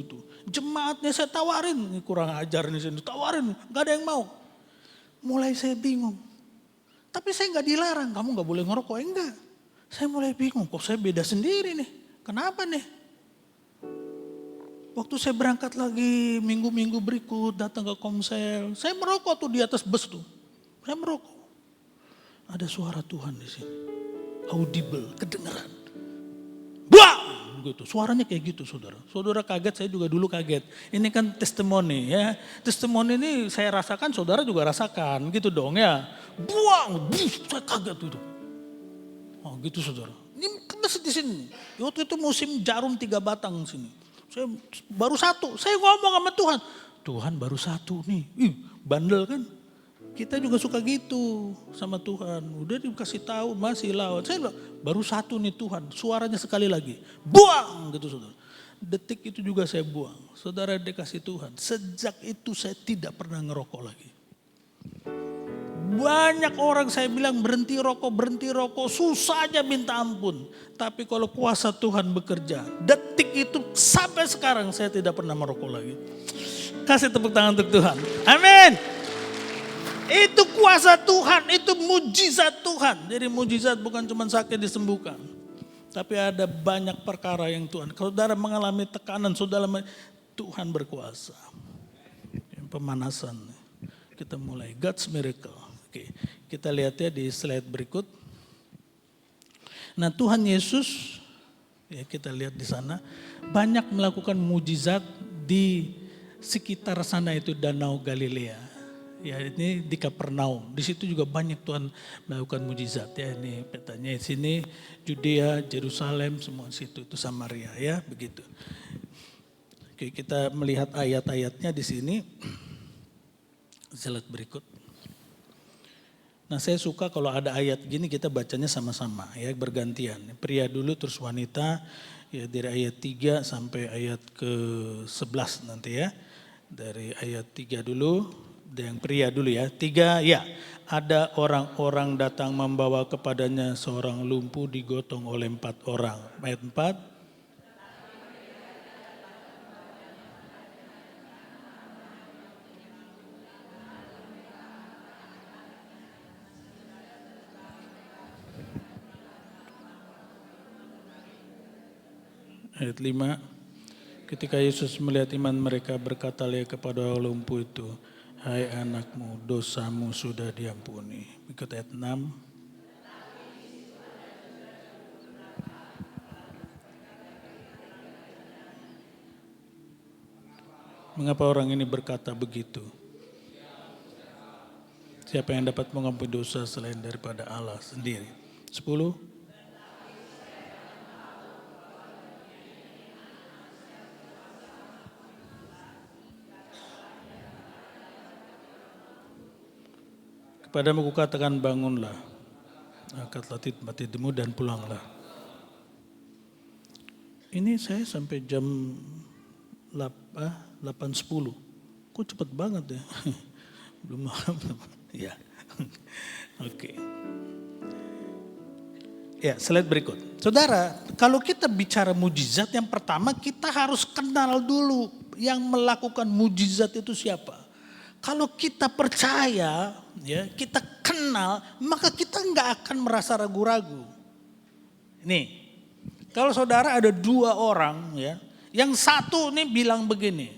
gitu. Jemaatnya saya tawarin, ini kurang ajar nih saya tawarin, gak ada yang mau. Mulai saya bingung. Tapi saya gak dilarang, kamu gak boleh ngerokok, enggak. Saya mulai bingung, kok saya beda sendiri nih. Kenapa nih? Waktu saya berangkat lagi minggu-minggu berikut datang ke Komsel. Saya merokok tuh di atas bus tuh. Saya merokok. Ada suara Tuhan di sini. Audible, kedengeran. Buang! Gitu. Suaranya kayak gitu saudara. Saudara kaget, saya juga dulu kaget. Ini kan testimoni ya. Testimoni ini saya rasakan, saudara juga rasakan. Gitu dong ya. Buang! Saya kaget itu. Oh gitu saudara. Ini kebesit di sini. Waktu itu musim jarum 3 batang sini. Saya baru 1. Saya ngomong sama Tuhan. Tuhan baru 1 nih. Bandel kan. Kita juga suka gitu sama Tuhan. Udah dikasih tahu masih lawan. Saya bilang baru 1 nih Tuhan. Suaranya sekali lagi. Buang gitu saudara. Detik itu juga saya buang. Saudara dikasih Tuhan. Sejak itu saya tidak pernah ngerokok lagi. Banyak orang saya bilang berhenti rokok. Susah aja minta ampun. Tapi kalau kuasa Tuhan bekerja. Detik itu sampai sekarang saya tidak pernah merokok lagi. Kasih tepuk tangan untuk Tuhan. Amin. Itu kuasa Tuhan, itu mujizat Tuhan. Jadi mujizat bukan cuma sakit disembuhkan. Tapi ada banyak perkara yang Tuhan. Kalau saudara mengalami tekanan, Tuhan berkuasa. Pemanasan. Kita mulai God's miracle. Oke, kita lihat ya di slide berikut. Nah Tuhan Yesus, ya kita lihat di sana, banyak melakukan mujizat di sekitar sana itu Danau Galilea. Ya ini di Kapernaum, di situ juga banyak Tuhan melakukan mujizat ya. Ini petanya di sini Judea, Yerusalem, semua situ itu Samaria ya begitu. Oke, kita melihat ayat-ayatnya di sini. Slide berikut. Nah saya suka kalau ada ayat gini kita bacanya sama-sama ya bergantian. Pria dulu terus wanita ya dari ayat 3 sampai ayat ke-11 nanti ya. Dari ayat 3 dulu, yang pria dulu ya. 3 ya, ada orang-orang datang membawa kepadanya seorang lumpuh digotong oleh 4 orang. Ayat 4. Ayat 5, ketika Yesus melihat iman mereka berkatalah kepada orang lumpuh itu, hai anakmu dosamu sudah diampuni. Ikut ayat 6. Mengapa orang ini berkata begitu? Siapa yang dapat mengampuni dosa selain daripada Allah sendiri? 10. Kepadamu kukatakan bangunlah, angkatlah tidurmu dan pulanglah. Ini saya sampai jam 8.10. Kok cepet banget ya? Belum malam. Ya, oke. Ya, slide berikut. Saudara, kalau kita bicara mujizat, yang pertama kita harus kenal dulu yang melakukan mujizat itu siapa. Kalau kita percaya, ya kita kenal, maka kita nggak akan merasa ragu-ragu. Nih, kalau saudara ada 2 orang, ya, yang satu nih bilang begini,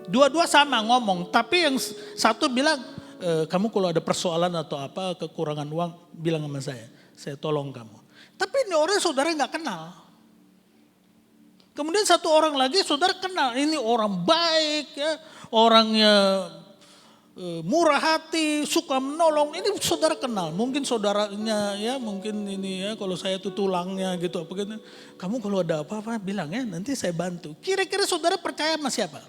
dua-dua sama ngomong, tapi yang satu bilang, kamu kalau ada persoalan atau apa, kekurangan uang, bilang sama saya tolong kamu. Tapi ini orang saudara nggak kenal. Kemudian satu orang lagi saudara kenal, ini orang baik ya. Orangnya murah hati, suka menolong, ini saudara kenal. Mungkin saudaranya ya, mungkin ini ya kalau saya tuh tulangnya gitu. Apa gitu. Kamu kalau ada apa-apa bilang ya nanti saya bantu. Kira-kira saudara percaya sama siapa?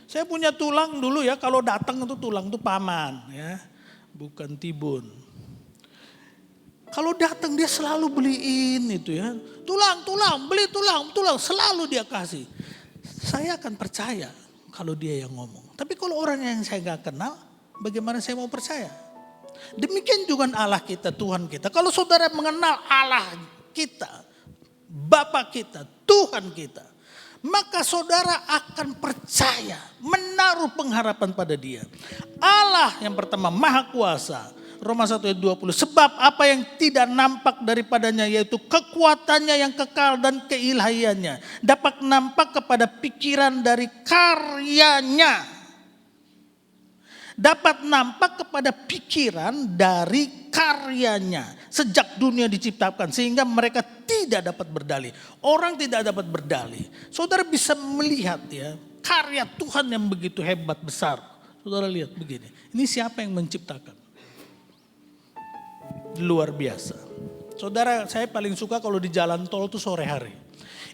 Saya punya tulang dulu ya, kalau datang itu tulang itu paman ya, bukan tibun. Kalau datang dia selalu beliin itu ya, tulang, beli tulang, selalu dia kasih. Saya akan percaya kalau dia yang ngomong. Tapi kalau orang yang saya gak kenal, bagaimana saya mau percaya? Demikian juga Allah kita, Tuhan kita. Kalau saudara mengenal Allah kita, Bapa kita, Tuhan kita, maka saudara akan percaya, menaruh pengharapan pada Dia. Allah yang pertama Maha Kuasa. Roma 1 ayat 20. Sebab apa yang tidak nampak daripadanya yaitu kekuatannya yang kekal dan keilahiannya dapat nampak kepada pikiran dari karyanya. Dapat nampak kepada pikiran dari karyanya sejak dunia diciptakan sehingga mereka tidak dapat berdalih. Orang tidak dapat berdalih. Saudara bisa melihat ya karya Tuhan yang begitu hebat besar. Saudara lihat begini. Ini siapa yang menciptakan? Luar biasa. Saudara, saya paling suka kalau di jalan tol itu sore hari.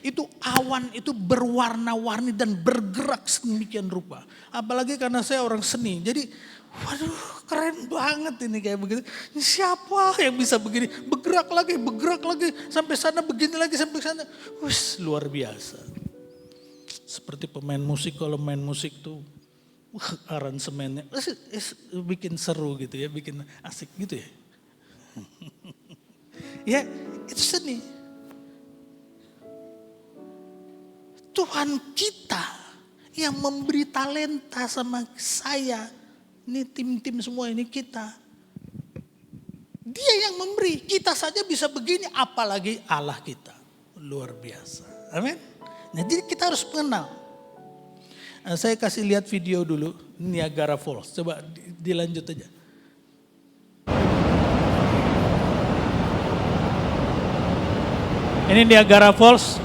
Itu awan itu berwarna-warni dan bergerak sedemikian rupa. Apalagi karena saya orang seni. Jadi waduh keren banget ini kayak begitu. Ini siapa yang bisa begini? Bergerak lagi. Sampai sana begini lagi sampai sana. Wih luar biasa. Seperti pemain musik, kalau main musik tuh aransemennya bikin seru gitu ya. Bikin asik gitu ya. Ya itu seni. Tuhan kita yang memberi talenta sama saya. Ini tim-tim semua ini kita. Dia yang memberi, kita saja bisa begini, apalagi Allah kita. Luar biasa. Amin. Nah, jadi kita harus mengenal. Nah, saya kasih lihat video dulu, Niagara Falls. Coba dilanjut aja. Ini Niagara Falls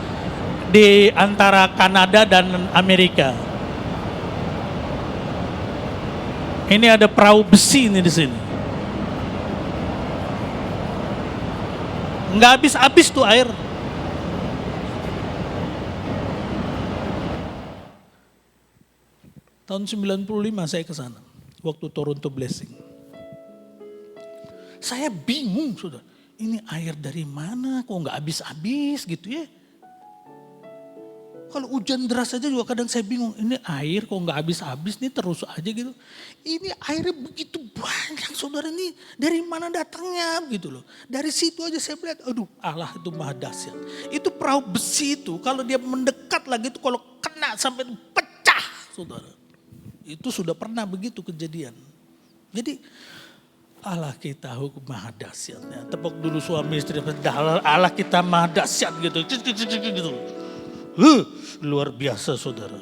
di antara Kanada dan Amerika. Ini ada perahu besi ini di sini. Nggak habis-habis tuh air. Tahun 95 saya ke sana, waktu Toronto Blessing. Saya bingung, saudara. Ini air dari mana? Kok nggak habis-habis gitu ya? Kalau hujan deras saja juga kadang saya bingung. Ini air kok nggak habis-habis nih, terus aja gitu. Ini airnya begitu banyak, saudara, ini dari mana datangnya gitu loh. Dari situ aja saya melihat, aduh Allah itu maha dahsyat. Itu perahu besi itu kalau dia mendekat lagi itu kalau kena sampai pecah, saudara. Itu sudah pernah begitu kejadian. Jadi Allah kita maha dahsyatnya. Tepuk dulu suami istri, Allah kita maha dahsyat gitu. Gitu. Luar biasa, saudara.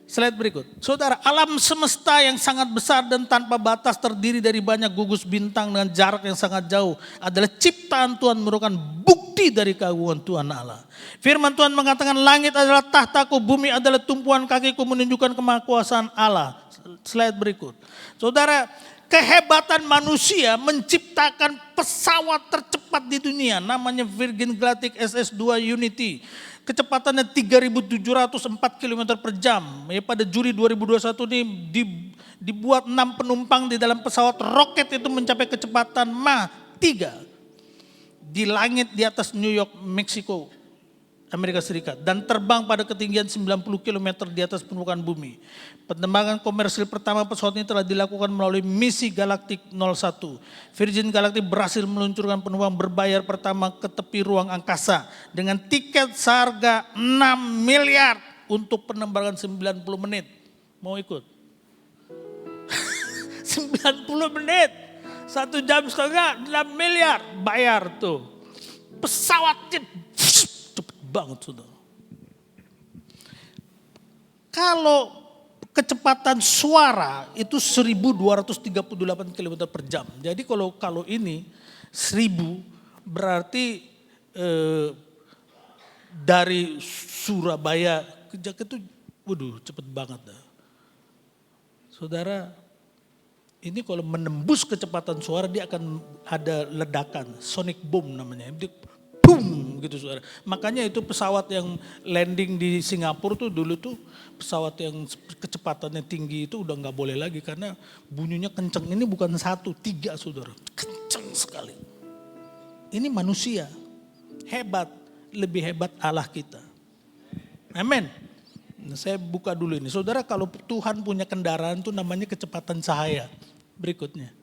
Slide berikut. Saudara, alam semesta yang sangat besar dan tanpa batas terdiri dari banyak gugus bintang dengan jarak yang sangat jauh adalah ciptaan Tuhan, merupakan bukti dari keagungan Tuhan Allah. Firman Tuhan mengatakan, langit adalah tahtaku, bumi adalah tumpuan kakiku, menunjukkan kemahakuasaan Allah. Slide berikut. Saudara, kehebatan manusia menciptakan pesawat tercepat di dunia, namanya Virgin Galactic SS2 Unity. Kecepatannya 3.704 km per jam. Ya, pada Juli 2021 ini dibuat 6 penumpang di dalam pesawat roket itu mencapai kecepatan Mach 3 di langit di atas New York, Meksiko, Amerika Serikat, dan terbang pada ketinggian 90 km di atas permukaan bumi. Penerbangan komersil pertama pesawat ini telah dilakukan melalui misi Galactic 01. Virgin Galactic berhasil meluncurkan penumpang berbayar pertama ke tepi ruang angkasa dengan tiket seharga 6 miliar untuk penerbangan 90 menit. Mau ikut? 90 menit, 1 jam setengah, 6 miliar, bayar tuh. Pesawatnya cepet banget, saudara. Kalau kecepatan suara itu 1.238 km per jam. Jadi kalau ini 1.000 berarti dari Surabaya ke Jakarta itu, waduh, cepet banget dah. Saudara, ini kalau menembus kecepatan suara dia akan ada ledakan, sonic boom namanya. Boom gitu, saudara. Makanya itu pesawat yang landing di Singapura tuh dulu tuh pesawat yang kecepatannya tinggi itu udah nggak boleh lagi karena bunyinya kenceng. Ini bukan 1, 3, saudara, kenceng sekali. Ini manusia hebat, lebih hebat Allah kita. Amin. Nah, saya buka dulu ini, saudara. Kalau Tuhan punya kendaraan tuh namanya kecepatan cahaya. Berikutnya.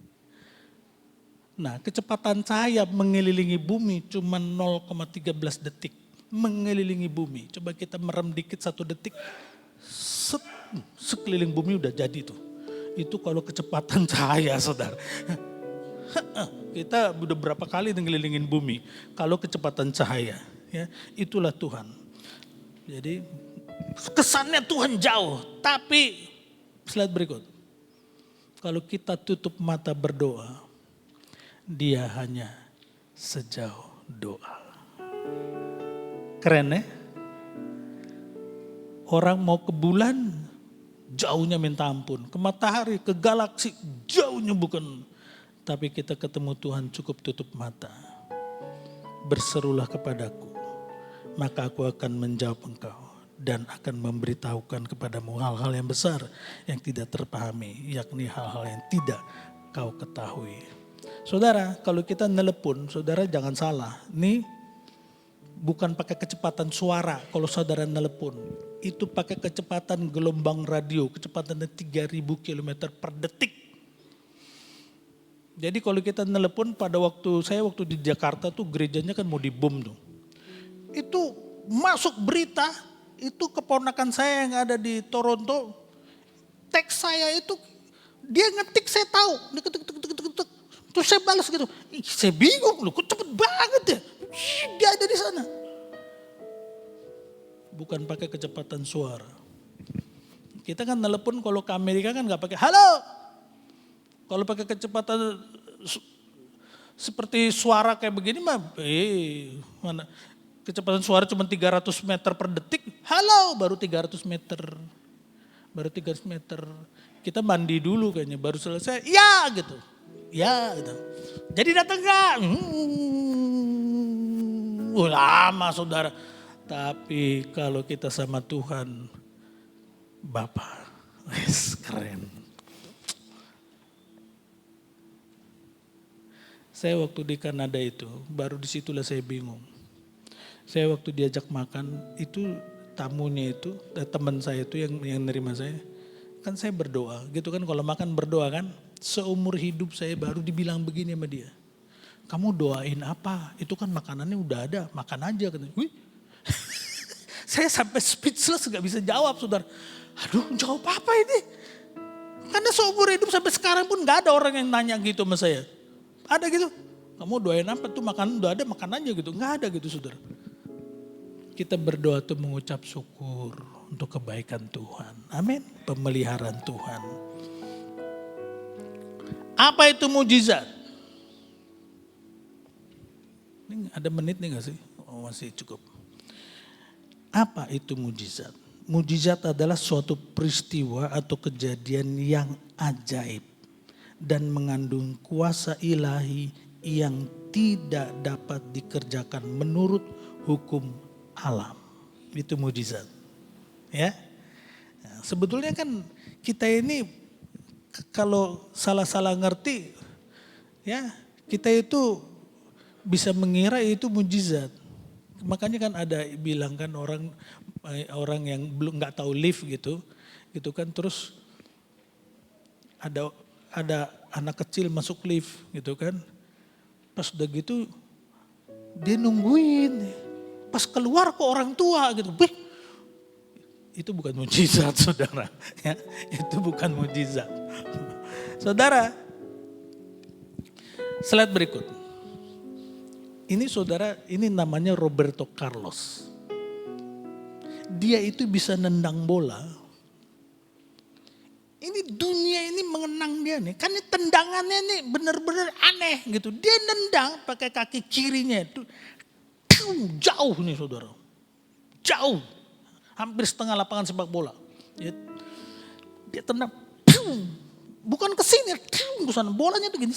Nah, kecepatan cahaya mengelilingi bumi cuma 0,13 detik. Mengelilingi bumi. Coba kita merem dikit 1 detik. Sekeliling bumi udah jadi tuh. Itu kalau kecepatan cahaya, saudara. Kita udah berapa kali ngelilingin bumi. Kalau kecepatan cahaya. Ya, itulah Tuhan. Jadi kesannya Tuhan jauh. Tapi slide berikut. Kalau kita tutup mata berdoa, dia hanya sejauh doa. Keren ya? Orang mau ke bulan, jauhnya minta ampun. Ke matahari, ke galaksi, jauhnya bukan. Tapi kita ketemu Tuhan cukup tutup mata. Berserulah kepadaku, maka aku akan menjawab engkau. Dan akan memberitahukan kepadamu hal-hal yang besar yang tidak terpahami. Yakni hal-hal yang tidak kau ketahui. Saudara, kalau kita nelepon, saudara jangan salah. Ini bukan pakai kecepatan suara kalau saudara nelepon. Itu pakai kecepatan gelombang radio, kecepatannya 3.000 km per detik. Jadi kalau kita nelepon pada waktu di Jakarta tuh gerejanya kan mau dibom tuh. Itu masuk berita itu keponakan saya yang ada di Toronto, teks saya itu dia ngetik saya tahu, dia ketik. Terus saya balas gitu, saya bingung loh, kok cepet banget ya, dia ada di sana. Bukan pakai kecepatan suara. Kita kan telepon kalau ke Amerika kan nggak pakai halo. Kalau pakai kecepatan seperti suara kayak begini mah, mana? Kecepatan suara cuma 300 meter per detik, halo baru 300 meter. Baru 300 meter. Kita mandi dulu kayaknya, baru selesai, ya gitu. Ya gitu. Jadi datang gak? Lama saudara. Tapi kalau kita sama Tuhan, Bapa, keren. Saya waktu di Kanada itu, baru disitulah saya bingung. Saya waktu diajak makan, itu tamunya itu, teman saya itu yang nerima saya, kan saya berdoa gitu kan, kalau makan berdoa kan. Seumur hidup saya baru dibilang begini sama dia. Kamu doain apa? Itu kan makanannya udah ada, makan aja. Wih. Saya sampai speechless gak bisa jawab saudara. Aduh jawab apa ini? Karena seumur hidup sampai sekarang pun gak ada orang yang nanya gitu sama saya. Ada gitu, kamu doain apa tuh, makanan udah ada, makan aja gitu. Gak ada gitu saudara. Kita berdoa tuh mengucap syukur untuk kebaikan Tuhan. Amin. Pemeliharaan Tuhan. Apa itu mujizat? Ini ada menit nih gak sih? Oh, masih cukup. Apa itu mujizat? Mujizat adalah suatu peristiwa atau kejadian yang ajaib dan mengandung kuasa ilahi yang tidak dapat dikerjakan menurut hukum alam. Itu mujizat. Ya. Nah, sebetulnya kan kita ini kalau salah-salah ngerti, ya kita itu bisa mengira itu mujizat. Makanya kan ada bilang kan orang yang belum nggak tahu lift gitu kan, terus ada anak kecil masuk lift gitu kan, pas udah gitu dia nungguin, pas keluar kok orang tua gitu, itu bukan mujizat saudara, ya itu bukan mujizat. Saudara, slide berikut. Ini saudara, ini namanya Roberto Carlos. Dia itu bisa nendang bola. Ini dunia ini mengenang dia nih. Karena tendangannya nih benar-benar aneh gitu. Dia nendang pakai kaki kirinya itu. Jauh nih saudara. Jauh. Hampir setengah lapangan sepak bola. Dia tendang. Bukan ke sini. Ke sana. Bolanya tuh gini.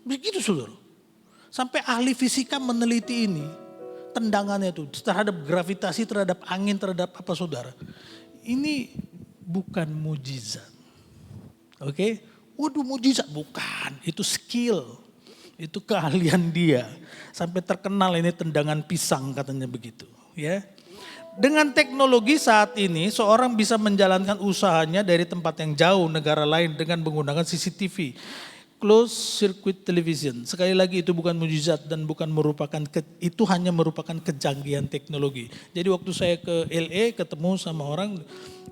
Begitu saudara. Sampai ahli fisika meneliti ini. Tendangannya itu terhadap gravitasi, terhadap angin, terhadap apa saudara. Ini bukan mujizat. Oke? Waduh mujizat. Bukan. Itu skill. Itu keahlian dia. Sampai terkenal ini tendangan pisang katanya begitu. Ya. Dengan teknologi saat ini seorang bisa menjalankan usahanya dari tempat yang jauh negara lain dengan menggunakan CCTV. Closed circuit television. Sekali lagi itu bukan mujizat dan bukan merupakan, itu hanya merupakan kejanggihan teknologi. Jadi waktu saya ke LA ketemu sama orang,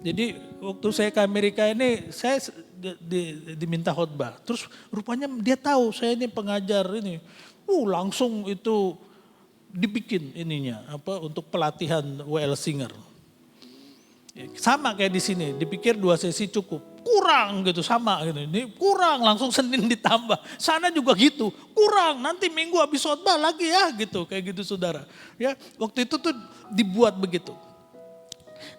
jadi waktu saya ke Amerika ini saya diminta khotbah. Terus rupanya dia tahu saya ini pengajar ini. Langsung itu dibikin ininya apa untuk pelatihan WL Singer. Sama kayak di sini, dipikir 2 sesi cukup, kurang gitu sama gitu. Ini kurang, langsung Senin ditambah. Sana juga gitu, kurang. Nanti Minggu habis khotbah lagi ya gitu, kayak gitu saudara. Ya, waktu itu tuh dibuat begitu.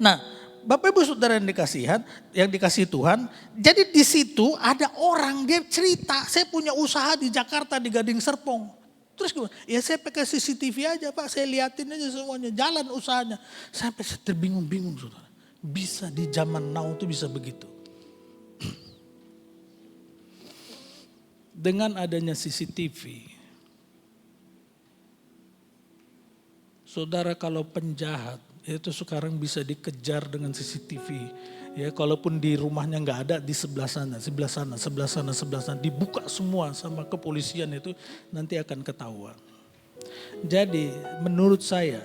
Nah, Bapak Ibu Saudara yang dikasih Tuhan, jadi di situ ada orang dia cerita, saya punya usaha di Jakarta di Gading Serpong. Terus gimana? Ya saya pakai CCTV aja Pak, saya liatin aja semuanya, jalan usahanya. Sampai saya terbingung-bingung saudara. Bisa di zaman now tuh bisa begitu. Dengan adanya CCTV, saudara kalau penjahat itu sekarang bisa dikejar dengan CCTV. Ya, kalaupun di rumahnya nggak ada, di sebelah sana, dibuka semua sama kepolisian itu nanti akan ketahuan. Jadi menurut saya,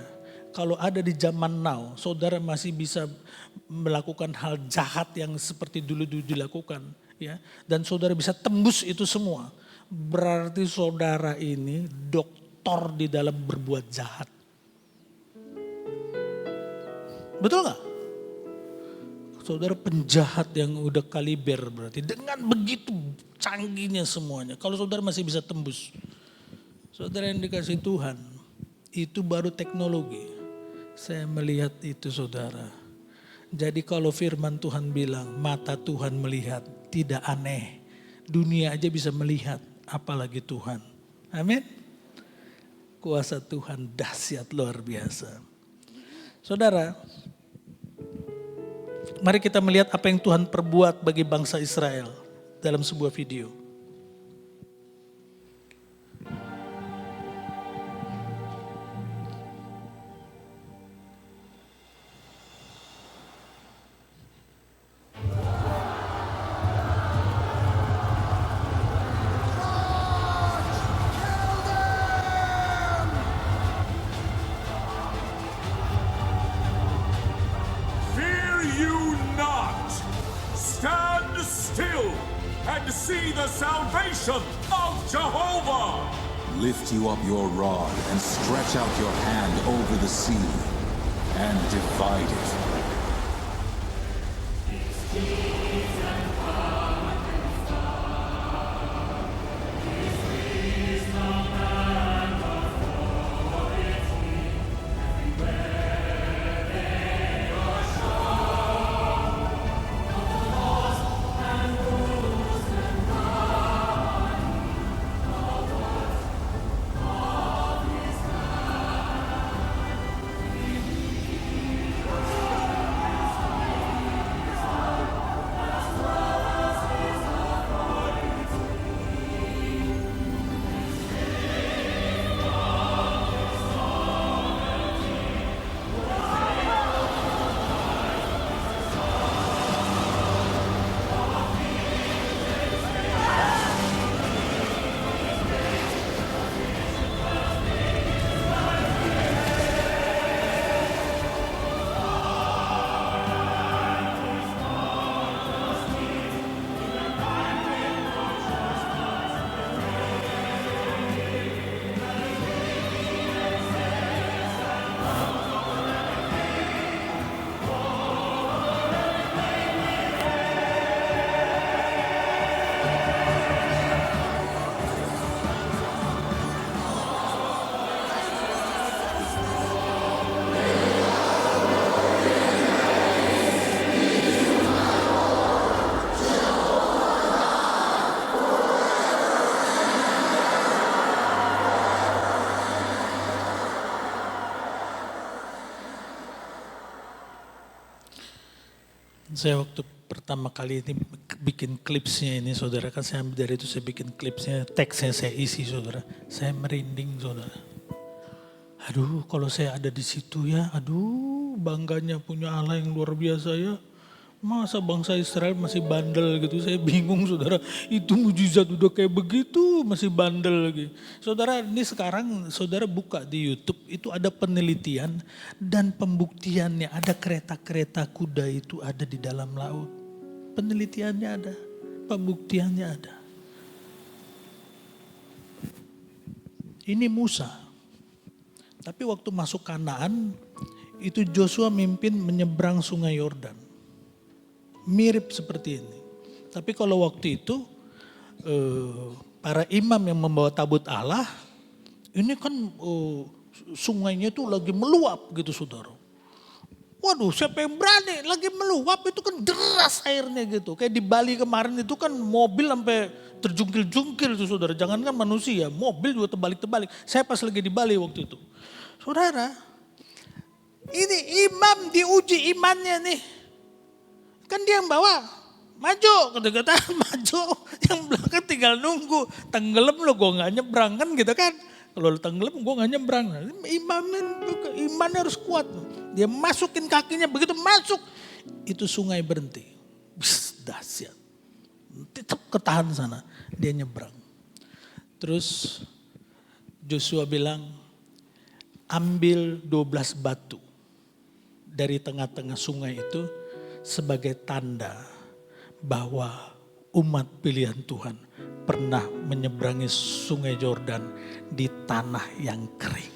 kalau ada di zaman now, saudara masih bisa melakukan hal jahat yang seperti dulu dilakukan, ya, dan saudara bisa tembus itu semua, berarti saudara ini doktor di dalam berbuat jahat. Betul nggak? Saudara penjahat yang udah kaliber berarti, dengan begitu canggihnya semuanya. Kalau saudara masih bisa tembus, saudara yang dikasih Tuhan, itu baru teknologi. Saya melihat itu saudara. Jadi kalau firman Tuhan bilang mata Tuhan melihat, tidak aneh. Dunia aja bisa melihat, apalagi Tuhan. Amin. Kuasa Tuhan dahsyat luar biasa. Saudara, mari kita melihat apa yang Tuhan perbuat bagi bangsa Israel dalam sebuah video. Fear you not. Stand still and see the salvation of Jehovah. Lift you up your rod and stretch out your hand over the sea and divide it. Saya waktu pertama kali ini bikin klipsnya ini saudara, kan saya dari itu saya bikin klipsnya, teksnya saya isi saudara. Saya merinding saudara. Aduh kalau saya ada di situ ya, aduh bangganya punya Allah yang luar biasa ya. Masa bangsa Israel masih bandel gitu, saya bingung saudara. Itu mujizat udah kayak begitu masih bandel lagi. Saudara ini sekarang saudara buka di YouTube itu ada penelitian dan pembuktiannya. Ada kereta-kereta kuda itu ada di dalam laut. Penelitiannya ada, pembuktiannya ada. Ini Musa. Tapi waktu masuk Kanaan itu Joshua mimpin menyeberang sungai Yordan. Mirip seperti ini. Tapi kalau waktu itu para imam yang membawa tabut Allah, ini kan sungainya itu lagi meluap gitu saudara. Waduh siapa yang berani lagi meluap, itu kan deras airnya gitu. Kayak di Bali kemarin itu kan mobil sampai terjungkil-jungkil itu saudara. Jangankan manusia, mobil juga terbalik-terbalik. Saya pas lagi di Bali waktu itu. Saudara, ini imam diuji imannya nih. Kan dia yang bawa, maju, kata-kata maju, yang belakang tinggal nunggu. Tenggelam lo gue gak nyebrang kan gitu kan. Kalau lo tenggelam gue gak nyebrang. Imannya harus kuat. Dia masukin kakinya, begitu masuk, itu sungai berhenti. Dahsyat. Tetap ketahan sana, dia nyebrang. Terus Joshua bilang, ambil 12 batu dari tengah-tengah sungai itu sebagai tanda bahwa umat pilihan Tuhan pernah menyeberangi sungai Yordan di tanah yang kering.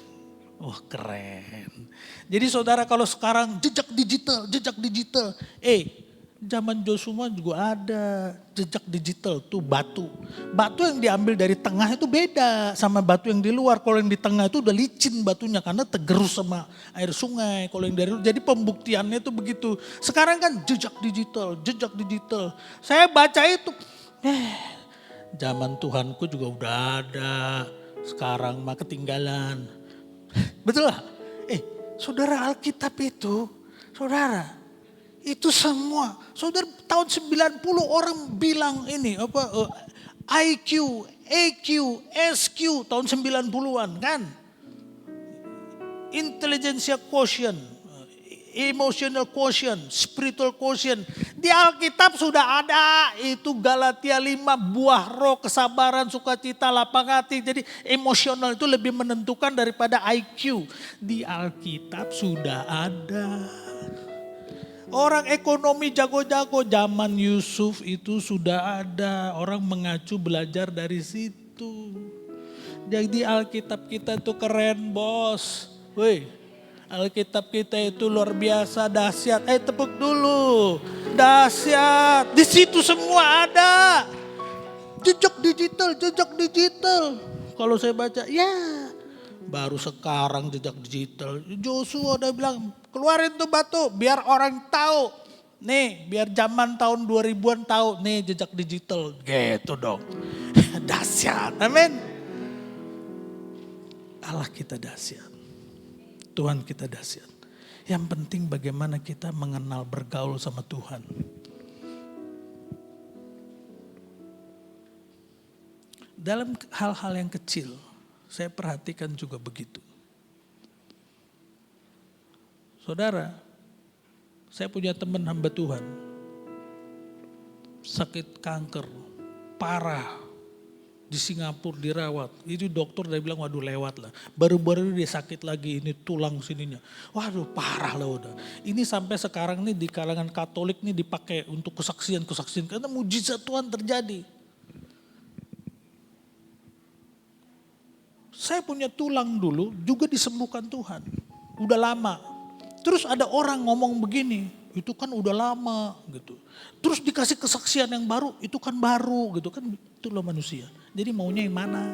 Wah, keren. Jadi saudara, kalau sekarang jejak digital. Zaman Joshua juga ada jejak digital tuh batu. Batu yang diambil dari tengah itu beda sama batu yang di luar. Kalau yang di tengah itu udah licin batunya karena tergerus sama air sungai. Kalau yang dari luar, jadi pembuktiannya itu begitu. Sekarang kan jejak digital. Saya baca itu, zaman Tuhanku juga udah ada. Sekarang mah ketinggalan. Betul lah? Saudara, Alkitab itu, saudara, itu semua, saudara, tahun 90 orang bilang ini IQ, EQ, SQ tahun 90-an kan. Intelligentsia quotient, emotional quotient, spiritual quotient. Di Alkitab sudah ada itu Galatia 5, buah roh, kesabaran, sukacita, lapang hati. Jadi emosional itu lebih menentukan daripada IQ. Di Alkitab sudah ada. Orang ekonomi jago-jago zaman Yusuf itu sudah ada. Orang mengacu belajar dari situ. Jadi Alkitab kita itu keren, bos. Woi, Alkitab kita itu luar biasa, dahsyat. Tepuk dulu. Dahsyat. Di situ semua ada. Jejak digital. Kalau saya baca, ya baru sekarang jejak digital. Joshua udah bilang, keluarin tuh batu biar orang tahu. Nih, biar zaman tahun 2000-an tahu. Nih jejak digital. Gitu dong. Dahsyat. Amin. Allah kita dahsyat. Tuhan kita dahsyat. Yang penting bagaimana kita mengenal bergaul sama Tuhan. Dalam hal-hal yang kecil, saya perhatikan juga begitu. Saudara, saya punya teman hamba Tuhan. Sakit kanker, parah. Di Singapura dirawat. Itu dokter dia bilang, waduh lewat lah. Baru-baru dia sakit lagi, ini tulang sininya. Waduh parah lah udah. Ini sampai sekarang nih di kalangan Katolik nih dipakai untuk kesaksian. Karena mujizat Tuhan terjadi. Saya punya tulang dulu juga disembuhkan Tuhan. Udah lama. Terus ada orang ngomong begini, itu kan udah lama gitu. Terus dikasih kesaksian yang baru, itu kan baru gitu kan. Itulah manusia. Jadi maunya yang mana?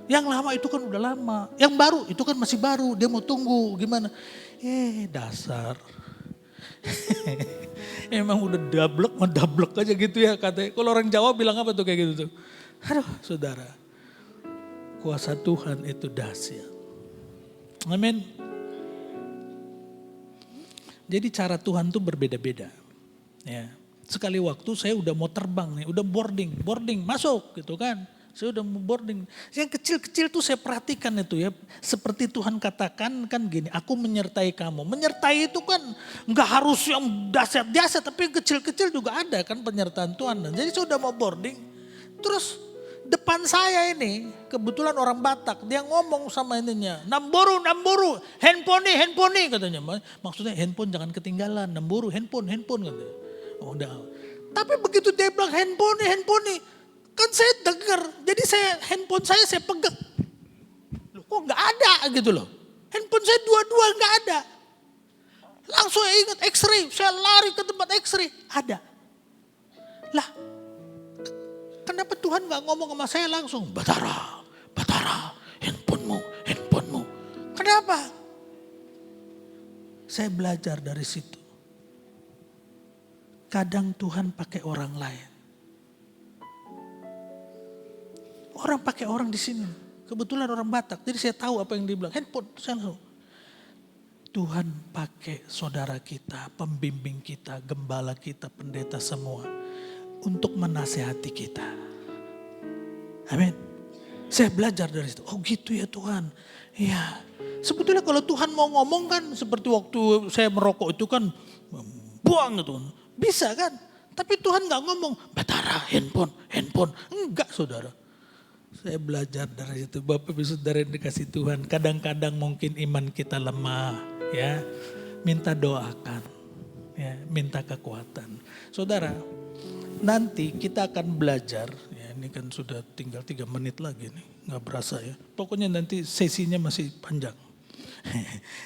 Yang lama itu kan udah lama. Yang baru itu kan masih baru. Dia mau tunggu gimana? Dasar. Emang udah dablek aja gitu ya katanya. Kalau orang Jawa bilang apa tuh kayak gitu tuh? Aduh saudara. Kuasa Tuhan itu dahsyat. Amin. Jadi cara Tuhan tuh berbeda-beda. Ya. Sekali waktu saya udah mau terbang nih, udah boarding, masuk gitu kan. Saya udah mau boarding. Yang kecil-kecil tuh saya perhatikan itu ya. Seperti Tuhan katakan kan gini, aku menyertai kamu. Menyertai itu kan gak harus yang dahsyat, tapi yang kecil-kecil juga ada kan penyertaan Tuhan. Jadi saya udah mau boarding, terus depan saya ini kebetulan orang Batak, dia ngomong sama ininya, Namburu, handphone nih katanya. Maksudnya handphone jangan ketinggalan, Namburu, handphone katanya. Udah. Tapi begitu dia bilang handphone nih, kan saya dengar, jadi handphone saya pegang. Loh, kok gak ada gitu loh. Handphone saya dua-dua gak ada. Langsung ingat X-ray, saya lari ke tempat X-ray, ada. Lah, kenapa Tuhan gak ngomong sama saya langsung? Batara, handphonemu. Kenapa? Saya belajar dari situ. Kadang Tuhan pakai orang lain. Orang pakai orang di sini. Kebetulan orang Batak, jadi saya tahu apa yang dia bilang. Handphone, saya langsung. Tuhan pakai saudara kita, pembimbing kita, gembala kita, pendeta semua. Untuk menasehati kita. Amin. Saya belajar dari situ. Oh gitu ya Tuhan. Iya. Sebetulnya kalau Tuhan mau ngomong kan seperti waktu saya merokok itu kan buang gitu. Bisa kan. Tapi Tuhan gak ngomong. Batara handphone. Enggak saudara. Saya belajar dari situ. Bapak Ibu Saudara yang dikasih Tuhan, kadang-kadang mungkin iman kita lemah, ya. Minta doakan, ya, minta kekuatan. Saudara, nanti kita akan belajar, ya, ini kan sudah tinggal 3 menit lagi nih, nggak berasa ya. Pokoknya nanti sesinya masih panjang.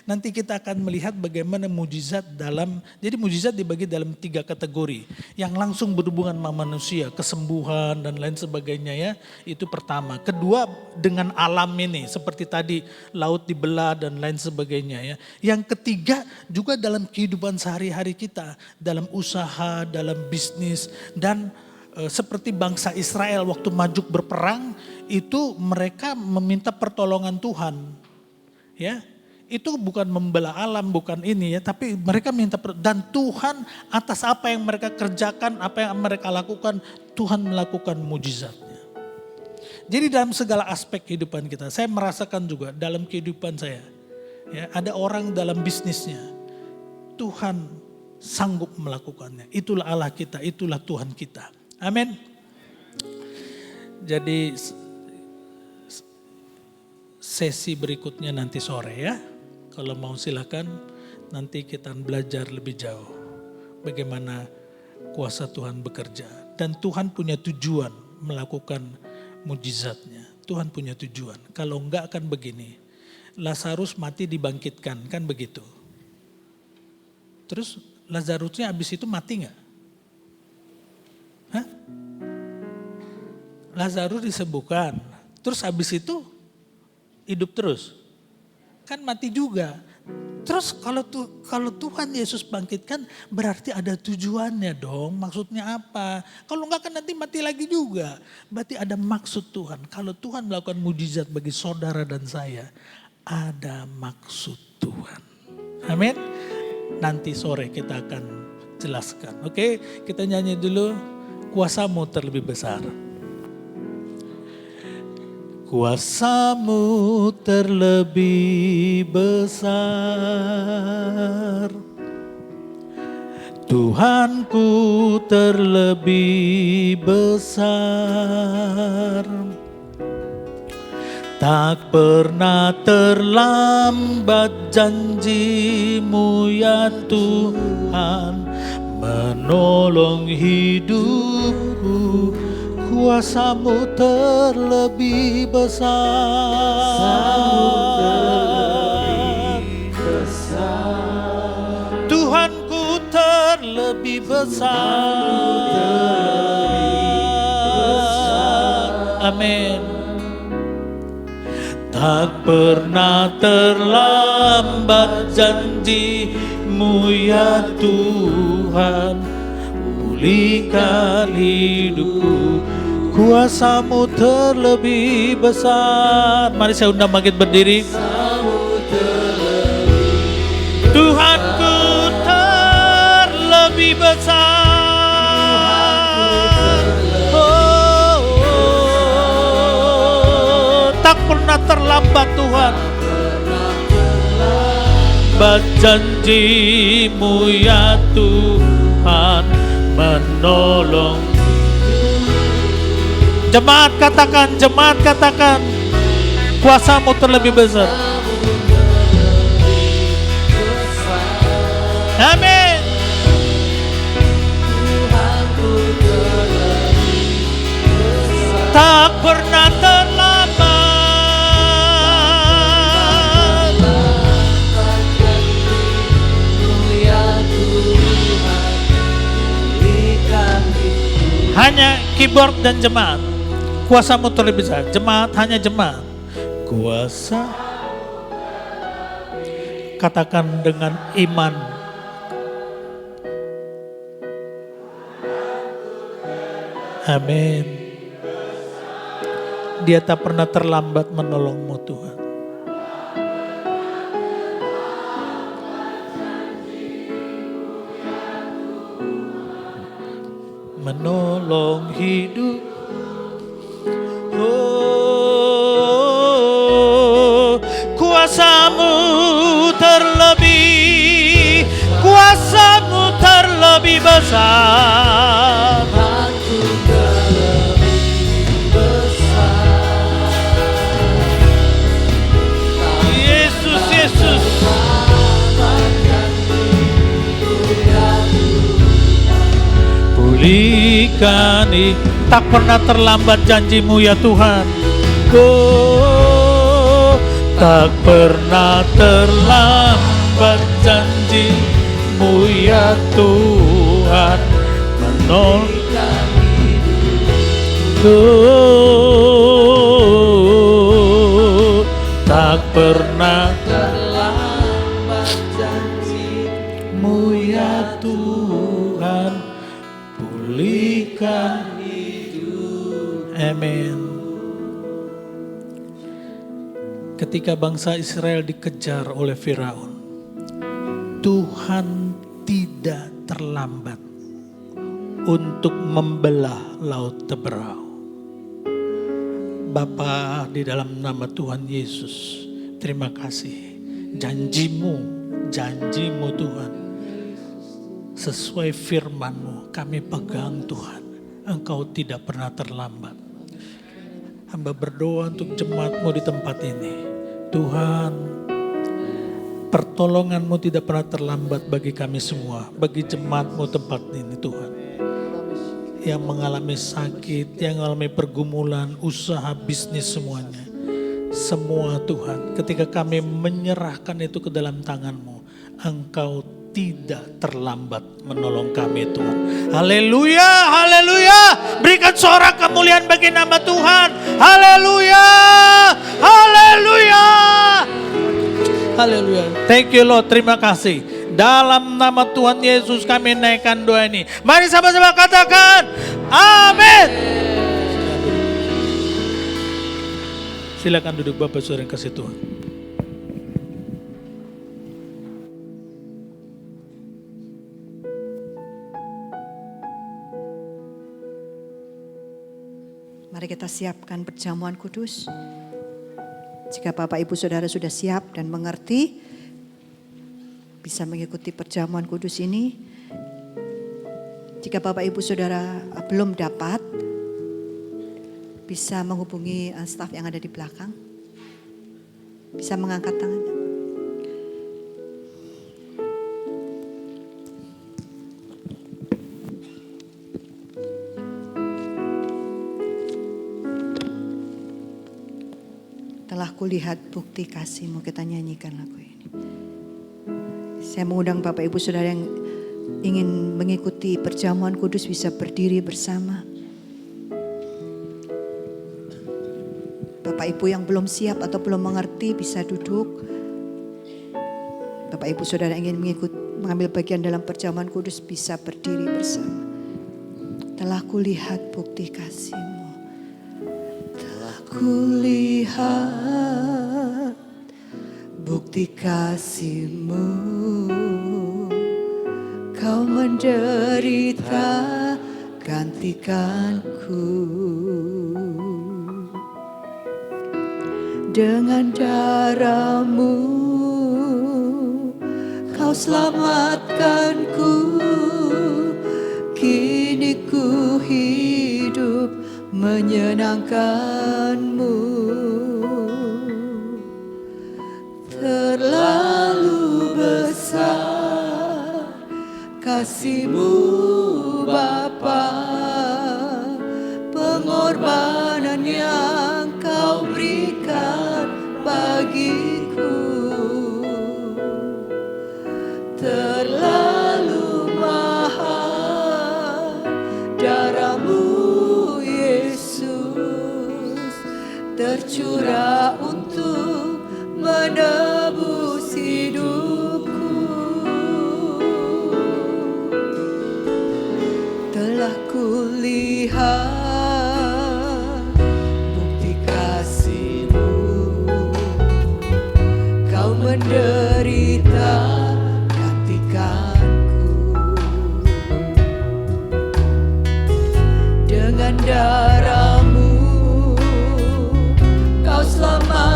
Nanti kita akan melihat bagaimana mujizat jadi mujizat dibagi dalam 3 kategori. Yang langsung berhubungan sama manusia, kesembuhan dan lain sebagainya ya. Itu pertama. Kedua dengan alam ini, seperti tadi laut dibelah dan lain sebagainya ya. Yang ketiga juga dalam kehidupan sehari-hari kita. Dalam usaha, dalam bisnis dan seperti bangsa Israel waktu maju berperang itu mereka meminta pertolongan Tuhan. Ya. Itu bukan membela alam, bukan ini ya, tapi mereka minta dan Tuhan atas apa yang mereka kerjakan, apa yang mereka lakukan, Tuhan melakukan mujizatnya. Jadi dalam segala aspek kehidupan kita, saya merasakan juga dalam kehidupan saya, ya, ada orang dalam bisnisnya, Tuhan sanggup melakukannya. Itulah Allah kita, itulah Tuhan kita. Amin. Jadi sesi berikutnya nanti sore ya. Kalau mau silakan nanti kita belajar lebih jauh bagaimana kuasa Tuhan bekerja. Dan Tuhan punya tujuan melakukan mujizatnya. Tuhan punya tujuan. Kalau enggak kan begini, Lazarus mati dibangkitkan kan begitu. Terus Lazarusnya habis itu mati enggak? Hah? Lazarus disembuhkan, terus habis itu hidup terus. Kan mati juga. Terus kalau Tuhan Yesus bangkitkan berarti ada tujuannya dong. Maksudnya apa? Kalau enggak kan nanti mati lagi juga. Berarti ada maksud Tuhan. Kalau Tuhan melakukan mujizat bagi saudara dan saya, ada maksud Tuhan. Amin. Nanti sore kita akan jelaskan. Oke, kita nyanyi dulu. Kuasamu terlebih besar. Kuasamu terlebih besar, Tuhanku terlebih besar. Tak pernah terlambat janjimu ya Tuhan, menolong hidupku. Kuasamu terlebih besar, Tuhanku terlebih besar. Amin. Tak pernah terlambat janjimu ya Tuhan, pulihkan hidupku. Kuasamu terlebih besar. Mari saya undang bangkit berdiri. Tuhanku terlebih besar. Oh, tak pernah terlambat Tuhan. Janjimu ya Tuhan, menolong. Jemaat katakan, kuasamu terlebih besar. Amin. Tak pernah terlambat. Hanya keyboard dan jemaat. Kuasamu terlebih besar. Jemaat, hanya jemaat. Kuasa. Katakan dengan iman. Amin. Dia tak pernah terlambat menolongmu Tuhan. Menolong hidup. Oh, kuasamu terlebih besar. pulihkan. Tak pernah terlambat janjimu ya Tuhan. Oh, tak pernah terlambat janjimu ya Tuhan, menolkan hidupku. Tak pernah terlambat janjimu ya Tuhan, pulihkan hidup. Amin. Ketika bangsa Israel dikejar oleh Firaun, Tuhan tidak terlambat untuk membelah laut Teberau. Bapa, di dalam nama Tuhan Yesus, terima kasih. Janjimu Tuhan, sesuai firman-Mu kami pegang Tuhan. Engkau tidak pernah terlambat. Hamba berdoa untuk jemaat-Mu di tempat ini. Tuhan, pertolongan-Mu tidak pernah terlambat bagi kami semua, bagi jemaat-Mu tempat ini Tuhan. Yang mengalami sakit, yang mengalami pergumulan, usaha, bisnis semuanya. Semua Tuhan, ketika kami menyerahkan itu ke dalam tangan-Mu, Engkau tidak terlambat menolong kami Tuhan. Haleluya, haleluya. Berikan sorak kemuliaan bagi nama Tuhan. Haleluya, haleluya. Haleluya. Thank you Lord, terima kasih. Dalam nama Tuhan Yesus kami naikkan doa ini. Mari sama-sama katakan amin. Silakan duduk Bapak Saudara yang kasih Tuhan. Mari kita siapkan perjamuan kudus. Jika Bapak Ibu Saudara sudah siap dan mengerti, bisa mengikuti perjamuan kudus ini. Jika Bapak Ibu Saudara belum dapat, bisa menghubungi staf yang ada di belakang. Bisa mengangkat tangannya. Telah kulihat bukti kasih-Mu, kita nyanyikan lagu ini. Saya mengundang Bapak Ibu Saudara yang ingin mengikuti perjamuan kudus bisa berdiri bersama. Bapak Ibu yang belum siap atau belum mengerti bisa duduk. Bapak Ibu Saudara yang ingin mengambil bagian dalam perjamuan kudus bisa berdiri bersama. Telah kulihat bukti kasih-Mu. Kulihat bukti kasih-Mu, Kau menderita gantikanku. Dengan darah-Mu Kau selamatkanku. Kini ku hidup menyenangkan-Mu. Terlalu besar kasih-Mu Bapa, pengorbanan yang Kau berikan bagiku. Terlalu mahal darah-Mu tercurah untuk menebus hidupku. Telah kulihat bukti kasih-Mu, Kau menderita gantikanku. Dengan darah-Mu Kau selamat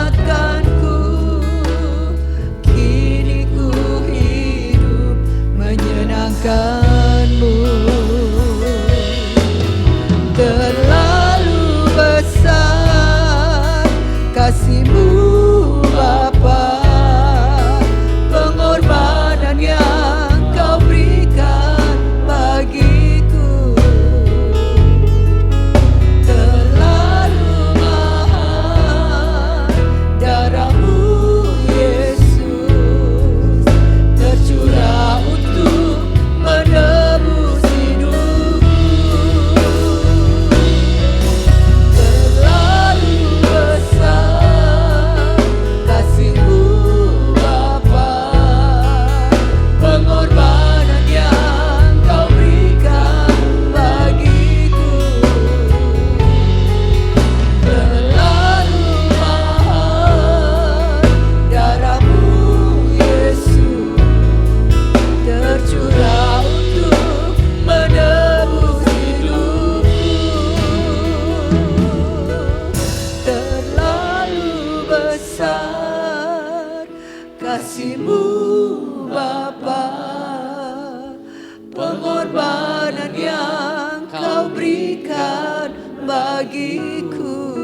bagiku,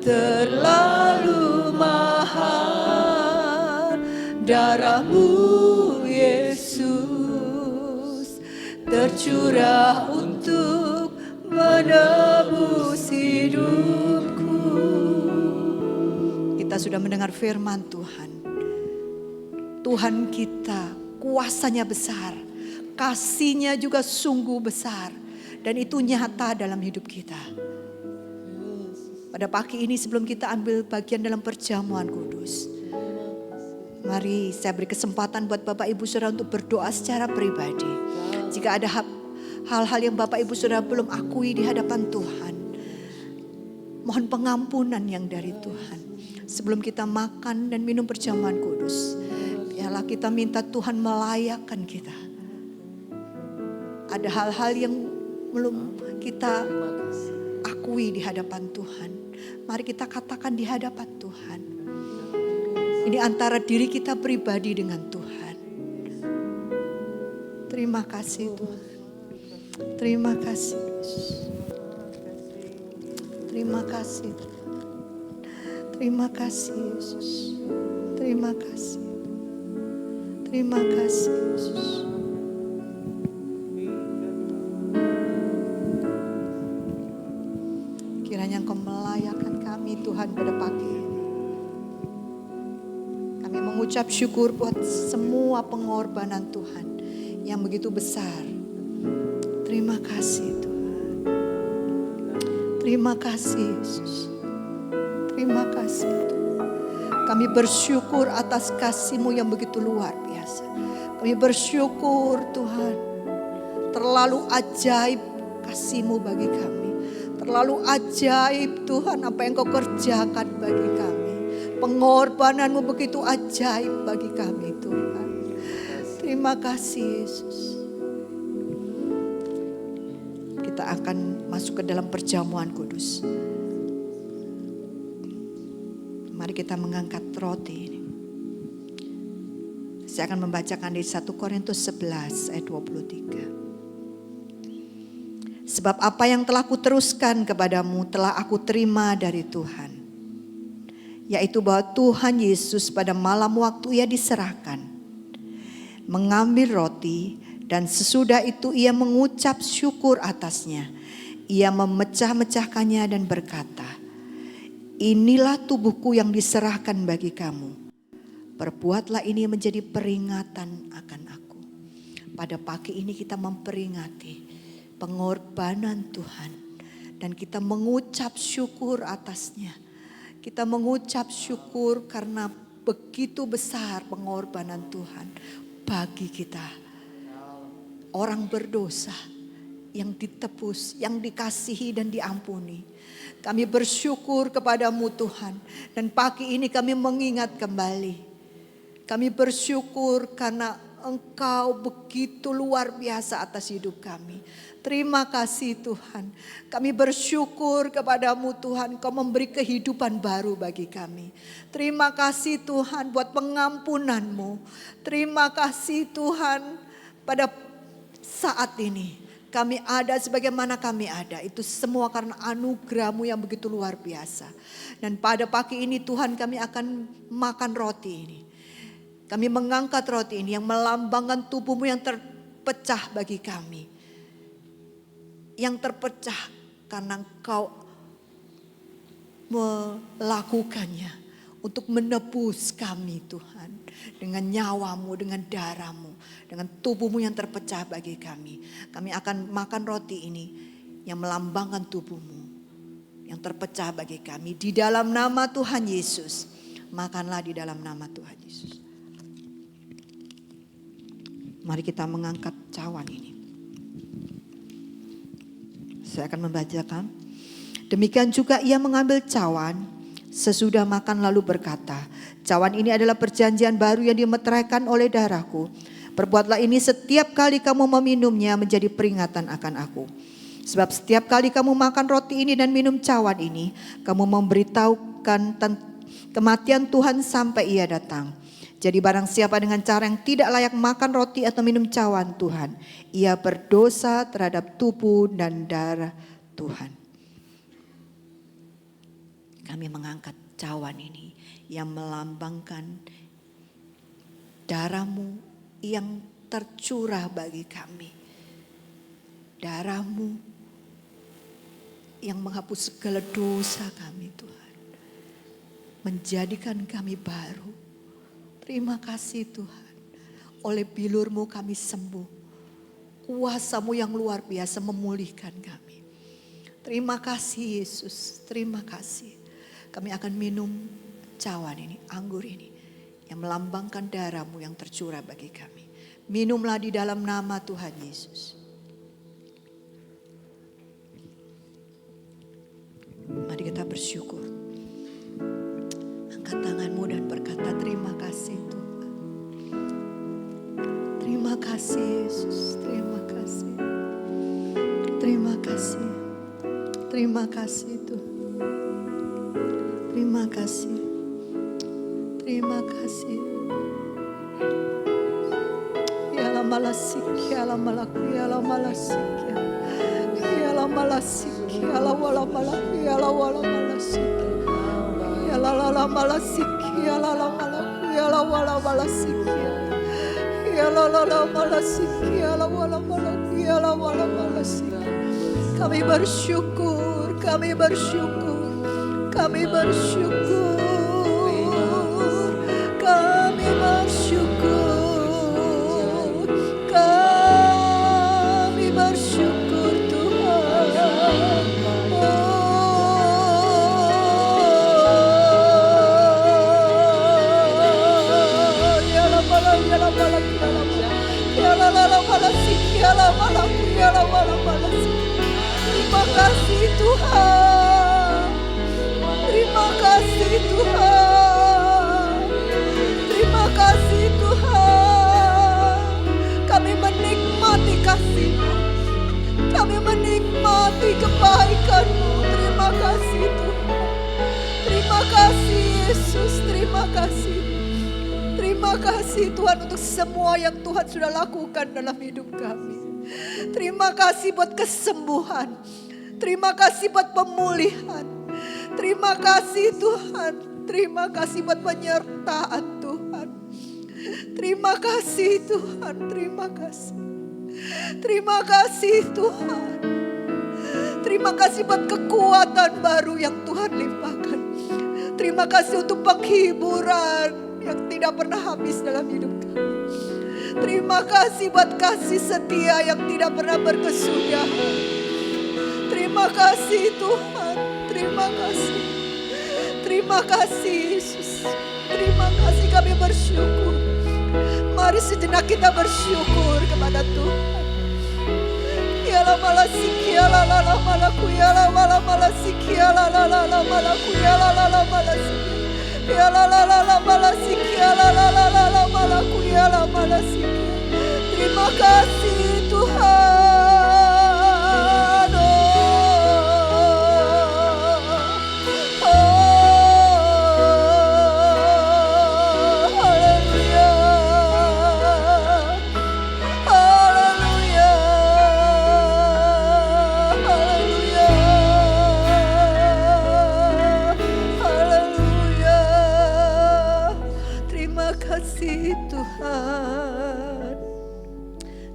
terlalu mahal darahmu Yesus, tercurah untuk menebus hidupku. Kita sudah mendengar firman Tuhan. Tuhan kita kuasanya besar, kasihnya juga sungguh besar, dan itu nyata dalam hidup kita. Pada pagi ini sebelum kita ambil bagian dalam perjamuan kudus, mari saya beri kesempatan buat Bapak Ibu Saudara untuk berdoa secara pribadi. Jika ada hal-hal yang Bapak Ibu Saudara belum akui di hadapan Tuhan, mohon pengampunan yang dari Tuhan. Sebelum kita makan dan minum perjamuan kudus, biarlah kita minta Tuhan melayakkan kita. Ada hal-hal yang belum kita akui di hadapan Tuhan. Mari kita katakan di hadapan Tuhan. Ini antara diri kita pribadi dengan Tuhan. Terima kasih Tuhan. Terima kasih Yesus. Terima kasih. Terima kasih Yesus. Terima kasih. Terima kasih Yesus. Kiranya Engkau melayakkan kami Tuhan pada pagi ini. Kami mengucap syukur buat semua pengorbanan Tuhan yang begitu besar. Terima kasih Tuhan. Terima kasih Yesus. Terima kasih Tuhan. Kami bersyukur atas kasih-Mu yang begitu luar biasa. Kami bersyukur Tuhan. Terlalu ajaib kasih-Mu bagi kami. Terlalu ajaib Tuhan apa yang Kau kerjakan bagi kami. Pengorbanan-Mu begitu ajaib bagi kami Tuhan. Terima kasih Yesus. Kita akan masuk ke dalam perjamuan kudus. Mari kita mengangkat roti ini. Saya akan membacakan di 1 Korintus 11 ayat 23. Sebab apa yang telah kuteruskan kepadamu telah aku terima dari Tuhan. Yaitu bahwa Tuhan Yesus pada malam waktu Ia diserahkan, mengambil roti dan sesudah itu Ia mengucap syukur atasnya. Ia memecah-mecahkannya dan berkata, inilah tubuhku yang diserahkan bagi kamu. Perbuatlah ini menjadi peringatan akan aku. Pada pagi ini kita memperingati pengorbanan Tuhan. Dan kita mengucap syukur atasnya. Kita mengucap syukur karena begitu besar pengorbanan Tuhan bagi kita. Orang berdosa yang ditebus, yang dikasihi dan diampuni. Kami bersyukur kepadamu Tuhan. Dan pagi ini kami mengingat kembali. Kami bersyukur karena Engkau begitu luar biasa atas hidup kami. Terima kasih Tuhan. Kami bersyukur kepadamu Tuhan. Engkau memberi kehidupan baru bagi kami. Terima kasih Tuhan buat pengampunan-Mu. Terima kasih Tuhan pada saat ini. Kami ada sebagaimana kami ada. Itu semua karena anugerah-Mu yang begitu luar biasa. Dan pada pagi ini Tuhan kami akan makan roti ini. Kami mengangkat roti ini yang melambangkan tubuh-Mu yang terpecah bagi kami. Yang terpecah karena Engkau melakukannya untuk menebus kami Tuhan. Dengan nyawa-Mu, dengan darah-Mu, dengan tubuh-Mu yang terpecah bagi kami. Kami akan makan roti ini yang melambangkan tubuh-Mu yang terpecah bagi kami. Di dalam nama Tuhan Yesus. Makanlah di dalam nama Tuhan Yesus. Mari kita mengangkat cawan ini. Saya akan membacakan. Demikian juga Ia mengambil cawan sesudah makan lalu berkata, cawan ini adalah perjanjian baru yang dimeteraikan oleh darahku. Perbuatlah ini setiap kali kamu meminumnya menjadi peringatan akan aku. Sebab setiap kali kamu makan roti ini dan minum cawan ini, kamu memberitahukan kematian Tuhan sampai Ia datang. Jadi barang siapa dengan cara yang tidak layak makan roti atau minum cawan Tuhan, ia berdosa terhadap tubuh dan darah Tuhan. Kami mengangkat cawan ini yang melambangkan darah-Mu yang tercurah bagi kami. Darah-Mu yang menghapus segala dosa kami Tuhan. Menjadikan kami baru. Terima kasih Tuhan. Oleh bilur-Mu kami sembuh. Kuasa-Mu yang luar biasa memulihkan kami. Terima kasih Yesus. Terima kasih. Kami akan minum cawan ini, anggur ini. Yang melambangkan darah-Mu yang tercurah bagi kami. Minumlah di dalam nama Tuhan Yesus. Mari kita bersyukur. Angkat tanganmu dan berkata terima kasih Tuhan. Terima kasih Yesus. Terima kasih. Terima kasih. Terima kasih Tuhan. Terima kasih. Terima kasih. Yalah malasik, yalah malak, yalah malasik, yalah malasik, yalah wala malak, yalah wala malasik, yalah lala malasik, yalah lala malak, yalah wala malasik, yalah lala malasik, yalah wala malak, yalah wala malasik. Kami bersyukur, kami bersyukur, kami bersyukur, kami bersyukur, kami bersyukur Tuhan. Yalah malah, yalah malah, yalah malah, yalah lala malah sik, yalah malah, yalah malah malah sik. Terima kasih Tuhan. Terima kasih Tuhan. Terima kasih Tuhan. Kami menikmati kasih-Mu. Kami menikmati kebaikan-Mu. Terima kasih Tuhan. Terima kasih Yesus. Terima kasih. Terima kasih Tuhan untuk semua yang Tuhan sudah lakukan dalam hidup kami. Terima kasih buat kesembuhan. Terima kasih buat pemulihan. Terima kasih Tuhan. Terima kasih buat penyertaan Tuhan. Terima kasih Tuhan. Terima kasih. Terima kasih Tuhan. Terima kasih buat kekuatan baru yang Tuhan limpahkan. Terima kasih untuk penghiburan yang tidak pernah habis dalam hidup kami. Terima kasih buat kasih setia yang tidak pernah berkesudahan. Terima kasih Tuhan. Terima kasih. Terima kasih Yesus. Terima kasih, kami bersyukur. Mari sejenak kita bersyukur kepada Tuhan. Yalah malasik, yalah lala malaku, yalah wala malasik, yalah lala malaku, yalah lala malasik, yalah lala malasik, yalah lala malaku, yalah malasik. Terima kasih Tuhan.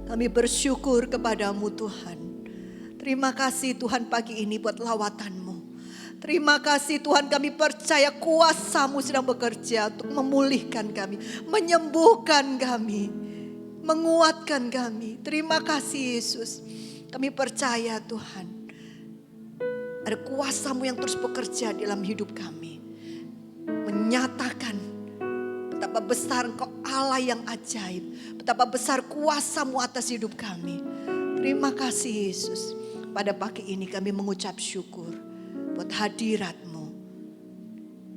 Kami bersyukur kepadamu Tuhan. Terima kasih Tuhan pagi ini buat lawatan-Mu. Terima kasih Tuhan, kami percaya kuasa-Mu sedang bekerja untuk memulihkan kami, menyembuhkan kami, menguatkan kami. Terima kasih Yesus. Kami percaya Tuhan, ada kuasa-Mu yang terus bekerja dalam hidup kami. Menyatakan betapa besar Engkau Allah yang ajaib. Betapa besar kuasa-Mu atas hidup kami. Terima kasih Yesus. Pada pagi ini kami mengucap syukur buat hadirat-Mu.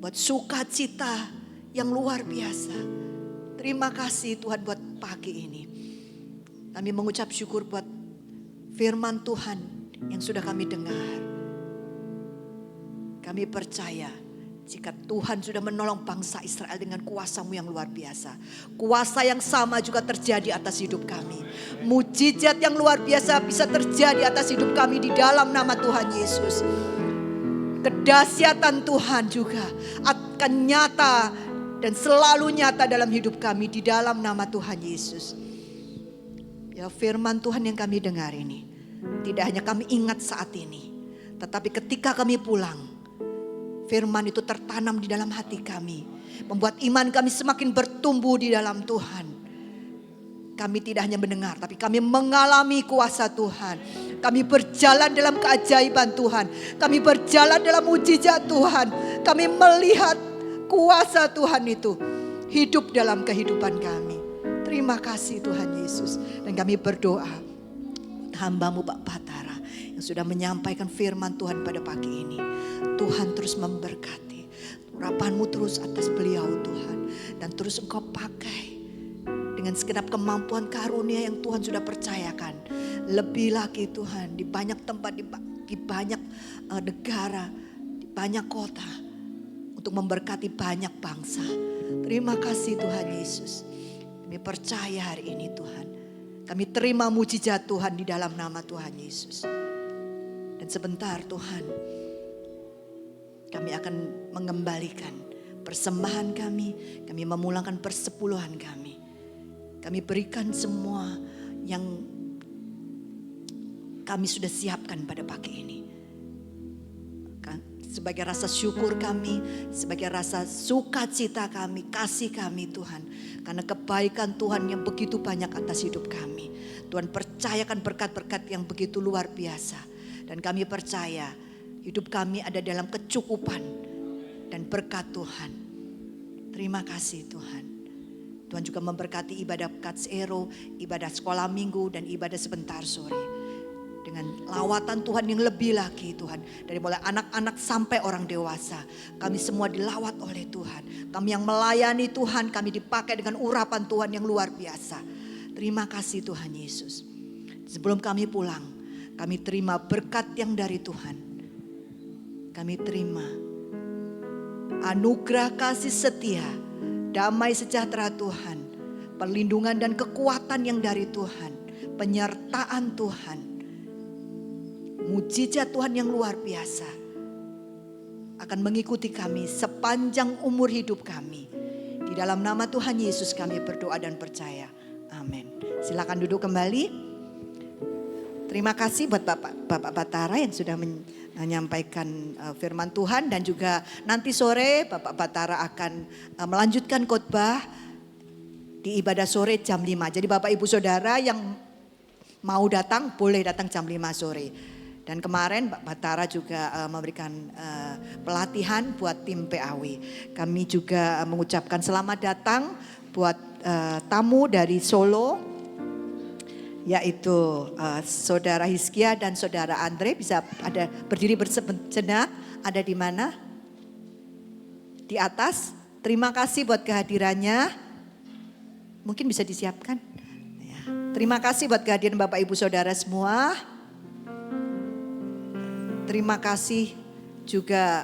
Buat sukacita yang luar biasa. Terima kasih Tuhan buat pagi ini. Kami mengucap syukur buat firman Tuhan yang sudah kami dengar. Kami percaya Jika Tuhan sudah menolong bangsa Israel dengan kuasa-Mu yang luar biasa, kuasa yang sama juga terjadi atas hidup kami. Mujizat yang luar biasa bisa terjadi atas hidup kami di dalam nama Tuhan Yesus. Kedahsyatan Tuhan juga akan nyata dan selalu nyata dalam hidup kami di dalam nama Tuhan Yesus. Ya, firman Tuhan yang kami dengar ini tidak hanya kami ingat saat ini, tetapi ketika kami pulang, firman itu tertanam di dalam hati kami, membuat iman kami semakin bertumbuh di dalam Tuhan. Kami tidak hanya mendengar, tapi kami mengalami kuasa Tuhan. Kami berjalan dalam keajaiban Tuhan. Kami berjalan dalam mujizat Tuhan. Kami melihat kuasa Tuhan itu hidup dalam kehidupan kami. Terima kasih Tuhan Yesus. Dan kami berdoa, hamba-Mu Pak Batara yang sudah menyampaikan firman Tuhan pada pagi ini, Tuhan terus memberkati. Urapan-Mu terus atas beliau Tuhan. Dan terus Engkau pakai dengan segenap kemampuan karunia yang Tuhan sudah percayakan. Lebih lagi Tuhan, di banyak tempat, di banyak negara, di banyak kota, untuk memberkati banyak bangsa. Terima kasih Tuhan Yesus. Kami percaya hari ini Tuhan, kami terima mujizat Tuhan di dalam nama Tuhan Yesus. Dan sebentar Tuhan, kami akan mengembalikan persembahan kami memulangkan persepuluhan kami. Kami berikan semua yang kami sudah siapkan pada pagi ini. Sebagai rasa syukur kami, sebagai rasa sukacita kami, kasih kami Tuhan. Karena kebaikan Tuhan yang begitu banyak atas hidup kami. Tuhan percayakan berkat-berkat yang begitu luar biasa. Dan kami percaya hidup kami ada dalam kecukupan dan berkat Tuhan. Terima kasih Tuhan. Tuhan juga memberkati ibadah Katsero, ibadah sekolah minggu dan ibadah sebentar sore. Dengan lawatan Tuhan yang lebih lagi Tuhan. Dari mulai anak-anak sampai orang dewasa. Kami semua dilawat oleh Tuhan. Kami yang melayani Tuhan, kami dipakai dengan urapan Tuhan yang luar biasa. Terima kasih Tuhan Yesus. Sebelum kami pulang, kami terima berkat yang dari Tuhan. Kami terima anugerah kasih setia, damai sejahtera Tuhan, perlindungan dan kekuatan yang dari Tuhan, penyertaan Tuhan, mujizat Tuhan yang luar biasa akan mengikuti kami sepanjang umur hidup kami. Di dalam nama Tuhan Yesus kami berdoa dan percaya. Amin. Silakan duduk kembali. Terima kasih buat Bapak Batara yang sudah menyampaikan firman Tuhan. Dan juga nanti sore Bapak Batara akan melanjutkan khotbah di ibadah sore jam 5. Jadi Bapak Ibu Saudara yang mau datang boleh datang jam 5 sore. Dan kemarin Pak Batara juga memberikan pelatihan buat tim PAW. Kami juga mengucapkan selamat datang buat tamu dari Solo, yaitu Saudara Hizkia dan Saudara Andre. Bisa ada berdiri bersejenak, ada di mana? Di atas. Terima kasih buat kehadirannya. Mungkin bisa disiapkan. Ya. Terima kasih buat kehadiran Bapak Ibu Saudara semua. Terima kasih juga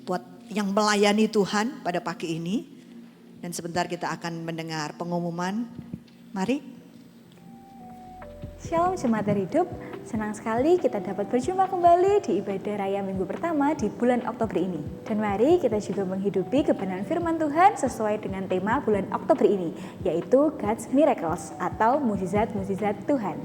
buat yang melayani Tuhan pada pagi ini. Dan sebentar kita akan mendengar pengumuman. Mari. Shalom Jemaat Air Hidup, senang sekali kita dapat berjumpa kembali di ibadah raya minggu pertama di bulan Oktober ini. Dan mari kita juga menghidupi kebenaran firman Tuhan sesuai dengan tema bulan Oktober ini, yaitu God's Miracles atau mujizat-mujizat Tuhan.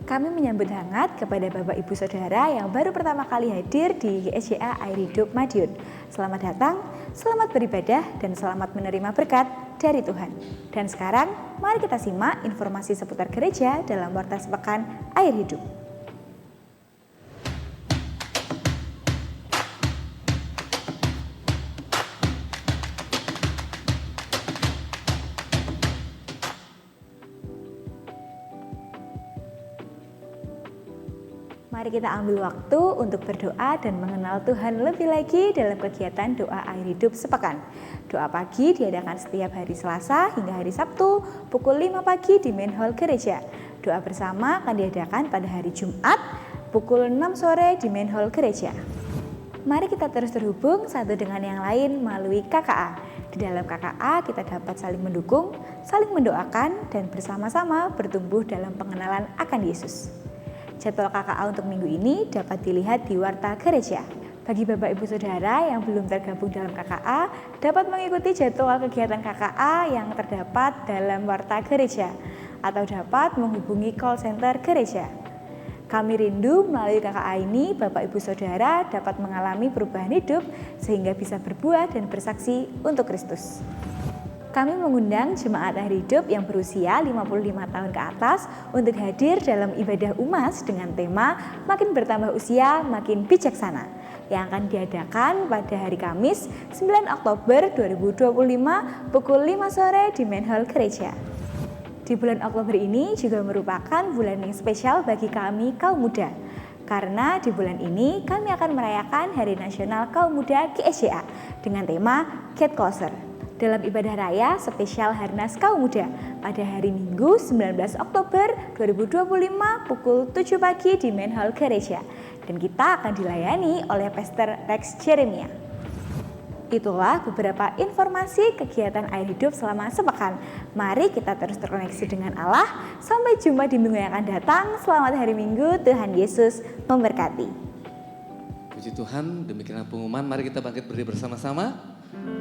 Kami menyambut hangat kepada Bapak Ibu Saudara yang baru pertama kali hadir di GSJA Air Hidup Madiun. Selamat datang, selamat beribadah, dan selamat menerima berkat dari Tuhan. Dan sekarang mari kita simak informasi seputar gereja dalam Warta Sepekan Air Hidup. Mari kita ambil waktu untuk berdoa dan mengenal Tuhan lebih lagi dalam kegiatan doa air hidup sepekan. Doa pagi diadakan setiap hari Selasa hingga hari Sabtu pukul 5 pagi di main hall gereja. Doa bersama akan diadakan pada hari Jumat pukul 6 sore di main hall gereja. Mari kita terus terhubung satu dengan yang lain melalui KKA. Di dalam KKA kita dapat saling mendukung, saling mendoakan, dan bersama-sama bertumbuh dalam pengenalan akan Yesus. Jadwal KKA untuk minggu ini dapat dilihat di Warta Gereja. Bagi Bapak Ibu Saudara yang belum tergabung dalam KKA, dapat mengikuti jadwal kegiatan KKA yang terdapat dalam Warta Gereja, atau dapat menghubungi call center gereja. Kami rindu melalui KKA ini Bapak Ibu Saudara dapat mengalami perubahan hidup sehingga bisa berbuah dan bersaksi untuk Kristus. Kami mengundang jemaat akhir hidup yang berusia 55 tahun ke atas untuk hadir dalam ibadah UMAS dengan tema Makin Bertambah Usia Makin Bijaksana yang akan diadakan pada hari Kamis 9 Oktober 2025 pukul 5 sore di Main Hall Gereja. Di bulan Oktober ini juga merupakan bulan yang spesial bagi kami kaum muda. Karena di bulan ini kami akan merayakan Hari Nasional Kaum Muda GSJA dengan tema Get Closer. Dalam ibadah raya spesial Harnas Kaum Muda pada hari Minggu 19 Oktober 2025 pukul 7 pagi di Main Hall Gereja. Dan kita akan dilayani oleh Pastor Rex Jeremia. Itulah beberapa informasi kegiatan air hidup selama sepekan. Mari kita terus terkoneksi dengan Allah. Sampai jumpa di minggu yang akan datang. Selamat hari Minggu, Tuhan Yesus memberkati. Puji Tuhan, demikianlah pengumuman. Mari kita bangkit berdiri bersama-sama.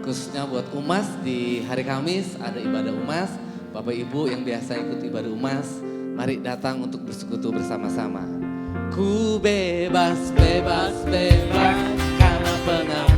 Khususnya buat UMAS di hari Kamis ada ibadah UMAS. Bapak Ibu yang biasa ikut ibadah UMAS, mari datang untuk bersekutu bersama-sama. Ku bebas, bebas, bebas karena pengaruh